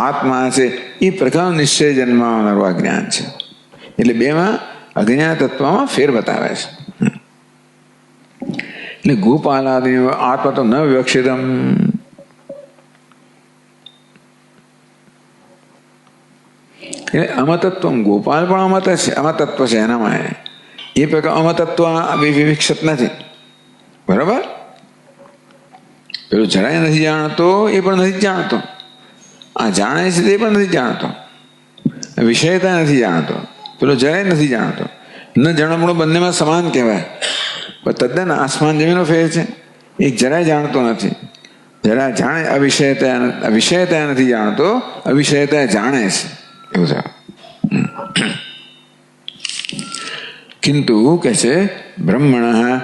આત્મા છે, એ પ્રકાર નિશ્ચય જન્માવનારું આ જ્ઞાન છે. એટલે બેમાં અજ્ઞાત તત્વમાં ફેર બતાવે છે. એટલે ગોપાલાદિ આત્મા તો ન વિવક્ષિતમ. એટલે અમતત્વ, ગોપાલ પણ અમત છે, અમતત્વ છે એનામાં. એ પ્રકાર અમતત્વ વિવિક્ષિત નથી. બરાબર? પેલું જરાય નથી જાણતો, એ પણ નથી જાણતો. આ જાણે છે તે પણ નથી જાણતો. વિષયતા નથી જાણતો, પેલો જરાય નથી જાણતો. ન જાણવું બંનેમાં સમાન કહેવાય, પણ તદ્દન આસમાન જમીનનો ફેર છે. એક જરાય જાણતો નથી, જરા જાણે અવિષયતા નથી જાણતો, અવિષયતા જાણે છે, એવું છે. કિંતુ કે છે બ્રહ્મણ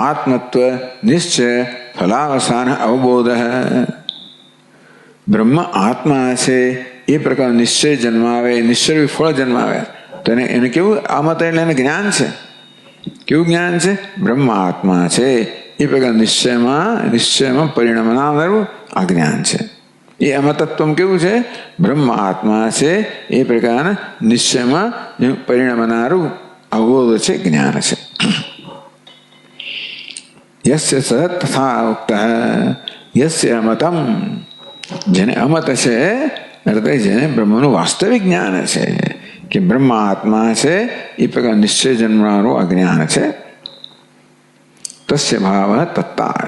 આત્મત્વ નિશ્ચય ફલાવસાન અવબોધ. બ્રહ્મ આત્મા છે એ પ્રકાર નિશ્ચય જન્માવે, નિશ્ચય ફળ જન્માવે. તો એને કેવું? આમાં તો એટલે એને જ્ઞાન છે. કેવું જ્ઞાન છે? બ્રહ્મ આત્મા છે એ પ્રકાર નિશ્ચયમાં પરિણમનારું આ જ્ઞાન છે. એ અમતત્વ કેવું છે? બ્રહ્મ આત્મા છે એ પ્રકાર નિશ્ચયમાં પરિણમનારું અવબોધ છે, જ્ઞાન છે. યસ્ય સત તથા ઉક્ત યસ્ય અમતમ. જેને અમત છે અર્થાત જેને બ્રહ્મનું વાસ્તવિક જ્ઞાન છે કે બ્રહ્મ આત્મા છે એ પ્રકાર નિશ્ચય જન્મનારું અજ્ઞાન છે. તસ્ય ભાવ તત્તા.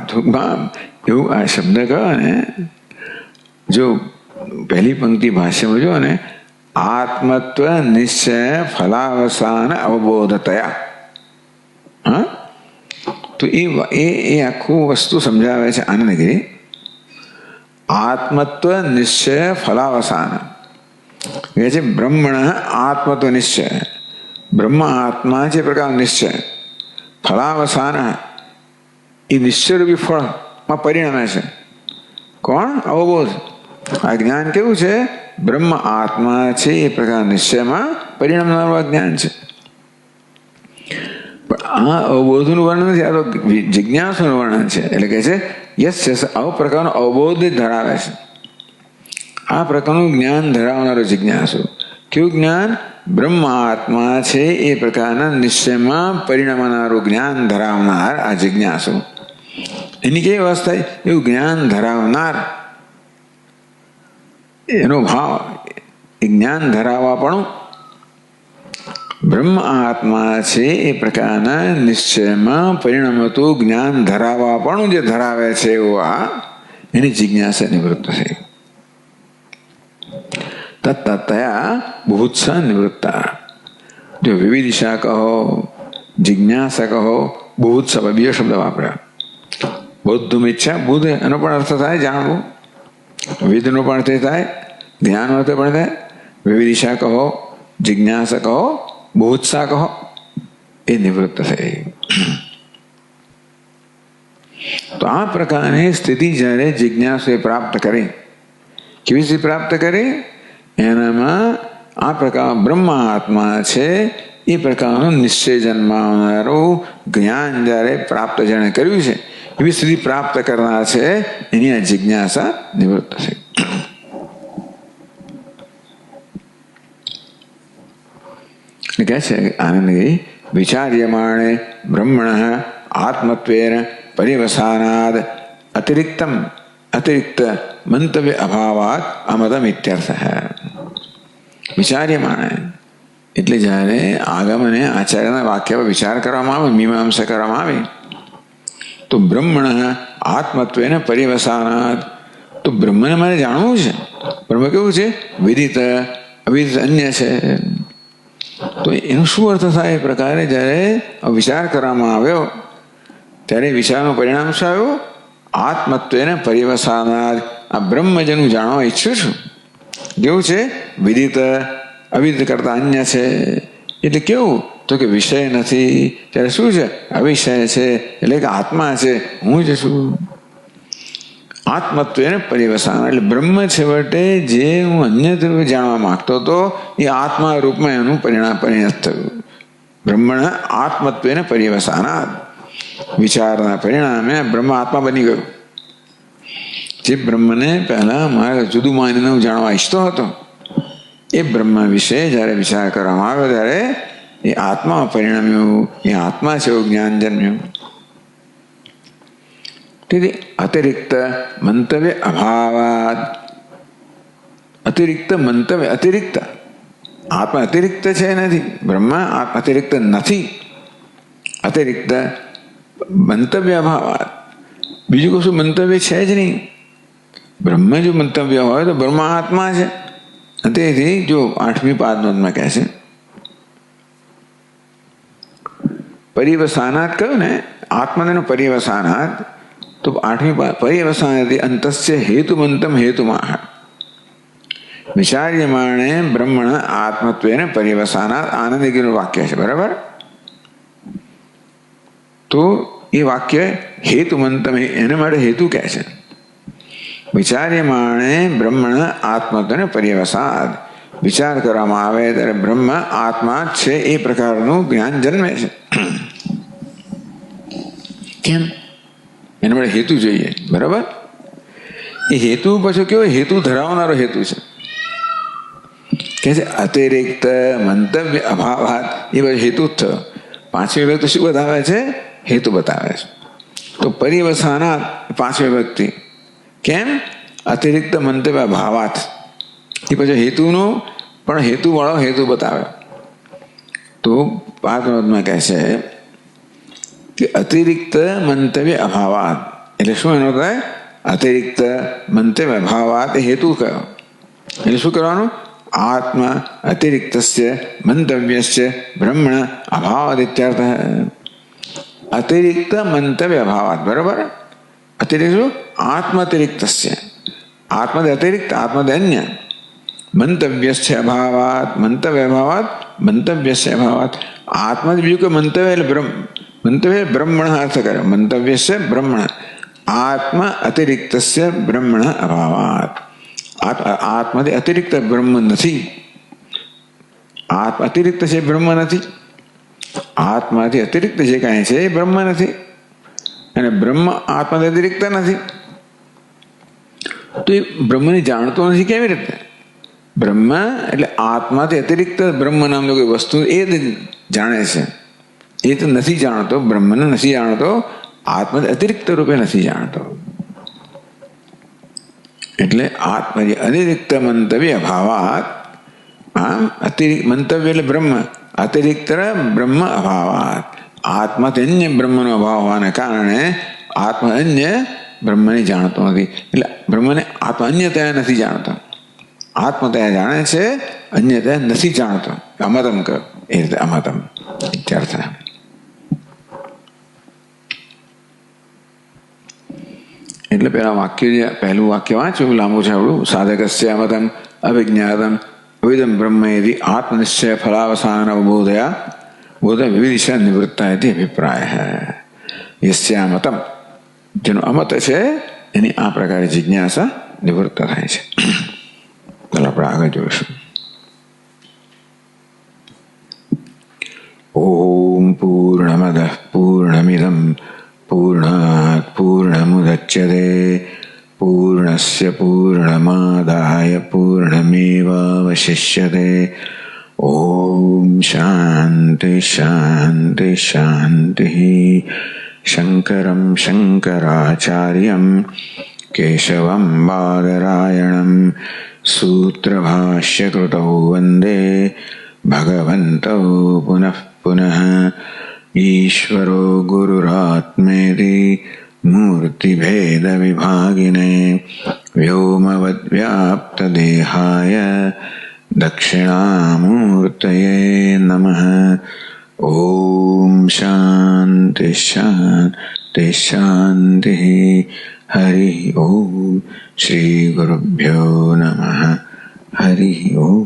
એવું આ શબ્દ કહો ને, જો પહેલી પંક્તિ ભાષ્યમાં જો ને, આત્મત્વ નિશ્ચય ફલાવસાન અવબોધતયા. હા, તો એ આખું વસ્તુ સમજાવે છે આનંદગીરી. આત્મત્વ નિશ્ચય ફલાવસાન કહે છે બ્રહ્મણ આત્મત્વ નિશ્ચય. બ્રહ્મ આત્મા છે પ્રકાર નિશ્ચય. ફલાવસાન એ નિશ્ચયરૂપી ફળમાં પરિણમે છે. કોણ? અવબોધ. આ જ્ઞાન કેવું છે? બ્રહ્મ આત્મા છે એ પ્રકાર નિશ્ચયમાં પરિણમનારું આ જ્ઞાન છે. પણ આ અવબોધનું વર્ણન નથી, આ તો જિજ્ઞાસુનું વર્ણન છે. એટલે કે છે યસ આવા પ્રકારનો અવબોધ ધરાવે છે. આ પ્રકારનું જ્ઞાન ધરાવનારો જિજ્ઞાસુ. કેવું જ્ઞાન? બ્રહ્મ આત્મા છે એ પ્રકારના નિશ્ચયમાં પરિણમનારું જ્ઞાન ધરાવનાર આ જિજ્ઞાસુ. એની કેવી અવસ્થા? એવું જ્ઞાન ધરાવનાર, એનો ભાવ એ જ્ઞાન ધરાવવા પણ બ્રહ્મ આત્મા છે એ પ્રકારના નિશ્ચયમાં પરિણમતું જ્ઞાન ધરાવવા પણ જે ધરાવે છે એવું આ એની જિજ્ઞાસા નિવૃત્ત થઈ. તત્તયા બુભુત્સા નિવૃત્તા. જો વિવિધિશા કહો, જિજ્ઞાસા કહો, બુભુત્સા બીજો શબ્દ વાપર્યા. બૌદ્ધમ ઈચ્છા, બુદ્ધ એનો પણ અર્થ થાય જાણવું, વિદનો પણ અર્થ થાય, ધ્યાન અર્થ પણ થાય. વિવિધિશા કહો, જિજ્ઞાસા કહો, બુભુત્સા કહો, એ નિવૃત્ત થઈ. તો આ પ્રકારની સ્થિતિ જ્યારે જિજ્ઞાસુએ પ્રાપ્ત કરી, કેવી રીતે પ્રાપ્ત કરી? એનામાં આ પ્રકાર બ્રહ્મ આત્મા છે એ પ્રકારનું નિશ્ચય જન્માવનારું જ્ઞાન જ્યારે પ્રાપ્ત જેણે કર્યું છે એવી સ્થિતિ પ્રાપ્ત કરનાર છે, એની આ જિજ્ઞાસા નિવૃત્ત થઈ. કહે છે આનંદગીરી વિચાર્યમાણે બ્રહ્મણ આત્મત્વેન પરિવસાનાદ અતિરિક્ત મંતવ્ય અભાવાત અમતમ ઇત્યર્થ. વિચાર્યમાણે એટલે જ્યારે આગમ અને આચાર્યના વાક્ય પર વિચાર કરવામાં આવે, મીમાંસા કરવામાં આવે, તો બ્રહ્મણ આત્મત્વેન પરિવસાનાદ. તો બ્રહ્મને મારે જાણવું છે. બ્રહ્મ કેવું છે? વિદિત, અવિદિત અન્ય છે. તો એનો શું અર્થ થાય? એ પ્રકારે જ્યારે વિચાર કરવામાં આવ્યો ત્યારે વિચારનું પરિણામ શું આવ્યું? આત્મત્વેન પરિવસાનાદ. આ બ્રહ્મ જેનું જાણવા ઈચ્છું છું કેવું છે? વિદિત, અવિદિત કરતા અન્ય છે. એટલે કેવું? તો કે વિષય નથી, ત્યારે શું છે? અવિષય છે, એટલે કે આત્મા છે, હું જ છું. આત્મત્વેન પર્યવસાન, એટલે બ્રહ્મ છેવટે જે હું અન્ય રૂપે જાણવા માંગતો હતો એ આત્મા રૂપમાં એનું પરિણત થયું. બ્રહ્મણ આત્મત્વેન પર્યવસાનાત, વિચારના પરિણામે બ્રહ્મ આત્મા બની ગયું. જે બ્રહ્મને પહેલા મારે જુદું માનીને હું જાણવા ઈચ્છતો હતો એ બ્રહ્મ વિશે જ્યારે વિચાર કરવામાં આવ્યો ત્યારે એ આત્મા પરિણમ્યું, એ આત્મા છે એવું જ્ઞાન જન્મ્યું. તેથી અતિરિક્ત મંતવ્ય અભાવાત, અતિરિક્ત મંતવ્ય, અતિરિક્ત આત્મા અતિરિક્ત છે નથી, બ્રહ્મ અતિરિક્ત નથી. અતિરિક્ત મંતવ્ય અભાવાત, બીજું કશું મંતવ્ય છે જ નહીં. બ્રહ્મ જો મંતવ્ય હોય તો બ્રહ્મ આત્મા છે. તેથી જો 8મી પાદમાં કહે છે પર્યવસાનાત કહ્યું ને, આત્મનો પર્યવસાનાત, તો 8મી પર્યવસાનાથી અંતસ્ય હેતુમંતમ હેતુમાહ વિચાર્યમાણે બ્રહ્મણ આત્મત્વેન પર્યવસાનાત, આનંદગીનું વાક્ય છે, બરાબર. તો એ વાક્ય હેતુમંતમ, એના માટે હેતુ કહે છે. વિચાર્યમાણે બ્રહ્મણ આત્મત્વેન પર્યવસાદ, વિચાર કરવામાં આવે ત્યારે બ્રહ્મ આત્મા છે એ પ્રકારનું જ્ઞાન જન્મે છે. કેમ? એના માટે હેતુ જોઈએ, બરાબર. એ હેતુ પછી કેવો હેતુ ધરાવનારો હેતુ છે કે છે અતિરિક્ત મંતવ્ય અભાવાત, એ બધું હેતુ જ થયો. 5મી વ્યક્તિ શું બતાવે છે? હેતુ બતાવે છે. તો પર્યવસાનાત 5મી વ્યક્તિ કેમ? અતિરિક્ત મંતવ્ય અભાવાત, એ પછી હેતુનો પણ હેતુવાળો હેતુ બતાવે. તો 5માં કહે છે કે અતિરિક્ત મંતવ્ય અભાવાત, એટલે શું એનો થાય? અતિરિક્ત મંતવ્ય અભાવાત એ હેતુ કયો. એટલે શું કરવાનું? આત્મા અતિરિક્તસ્ય મંતવ્યસ્ય બ્રહ્મણ અભાવાત ઇત્યર્થ. અતિરિક્ત મંતવ્ય અભાવાત, બરાબર. અતિરિક્ત શું? આત્માતિરિક્તસ્ય, આત્મદે અતિરિક્ત, અન્ય મંતવ્યસ્ય અભાવાત, મંતવ્ય અભાવાત, મંતવ્યસ્ય અભાવાત. આત્મા બીજું કે મંતવ્ય એટલે બ્રહ્મ, મંતવ્ય બ્રહ્મણ અર્થ કરે, મંતવ્યસ્ય બ્રહ્મણ, આત્મા અતિરિક્તસ્ય બ્રહ્મણ અભાવાત. આત્માથી અતિરિક્ત બ્રહ્મ નથી, આત્મા અતિરિક્ત છે, બ્રહ્મ નથી. આત્માથી અતિરિક્ત જે કાંઈ છે એ બ્રહ્મ નથી, અને બ્રહ્મ આત્માથી અતિરિક્ત નથી. તો એ બ્રહ્મને જાણતો નથી કેવી રીતે? બ્રહ્મ એટલે આત્માથી અતિરિક્ત બ્રહ્મ નામની કોઈ વસ્તુ એ જ જાણે છે, એ તો નથી જાણતો. બ્રહ્મને નથી જાણતો, આત્માથી અતિરિક્ત રૂપે નથી જાણતો. એટલે આત્મા જે અતિરિક્ત મંતવ્ય અભાવાત, આમ અતિરિક્ત મંતવ્ય એટલે બ્રહ્મ, અતિરિક્ત બ્રહ્મ અભાવાત, આત્માથી અન્ય બ્રહ્મનો અભાવ હોવાને કારણે આત્મા અન્ય બ્રહ્મને જાણતો નથી. એટલે બ્રહ્મને આત્મા અન્યતયા નથી જાણતો, આત્મતયા જાણે છે, અન્યતયા નથી જાણતો. અમતમ કર, એ રીતે અમતમ ઇત્યર્થ. એટલે પેલા વાક્ય, પહેલું વાક્ય વાંચ્યું, લાંબુ છે આવડું. સાધકસ્ય અમતમ અવિજ્ઞાતમ અવિદમ બ્રહ્મેતિ આત્મનિશ્ચય ફલાવસાન અવબોધયા બોધ વિવિધિશા નિવૃત્તા ઇતિ અભિપ્રાય. યસ્યા મતમ, જેનો અમત છે એની આ પ્રકારે જિજ્ઞાસા નિવૃત્ત થાય છે. ચાલો આપણે આગળ જોઈશું. ઓમ પૂર્ણમદ પૂર્ણમિદમ પૂર્ણાત પૂર્ણમુદચ્યતે પૂર્ણસ્ય પૂર્ણમાદાય પૂર્ણમેવાવશિષ્યતે. ઓમ શાંતિ શાંતિ શાંતિ. શંકરમ શંકરાચાર્યમ કેશવમ બાદરાયણમ સૂત્રભાષ્યકૃતૌ વંદે ભગવन्तौ પુનઃ પુનઃ. ઈશ્વરો ગુરુરાત્મેતિ મૂર્તિભેદવિભાગિને વ્યોમવદ્વ્યાપ્તદેહાય દક્ષિણામૂર્તયે નમઃ. ઓમ શાંતિ શાંતિ શાંતિ. હરિ ઓમ. શ્રી ગુરુભ્યો નમઃ. હરિ ઓમ.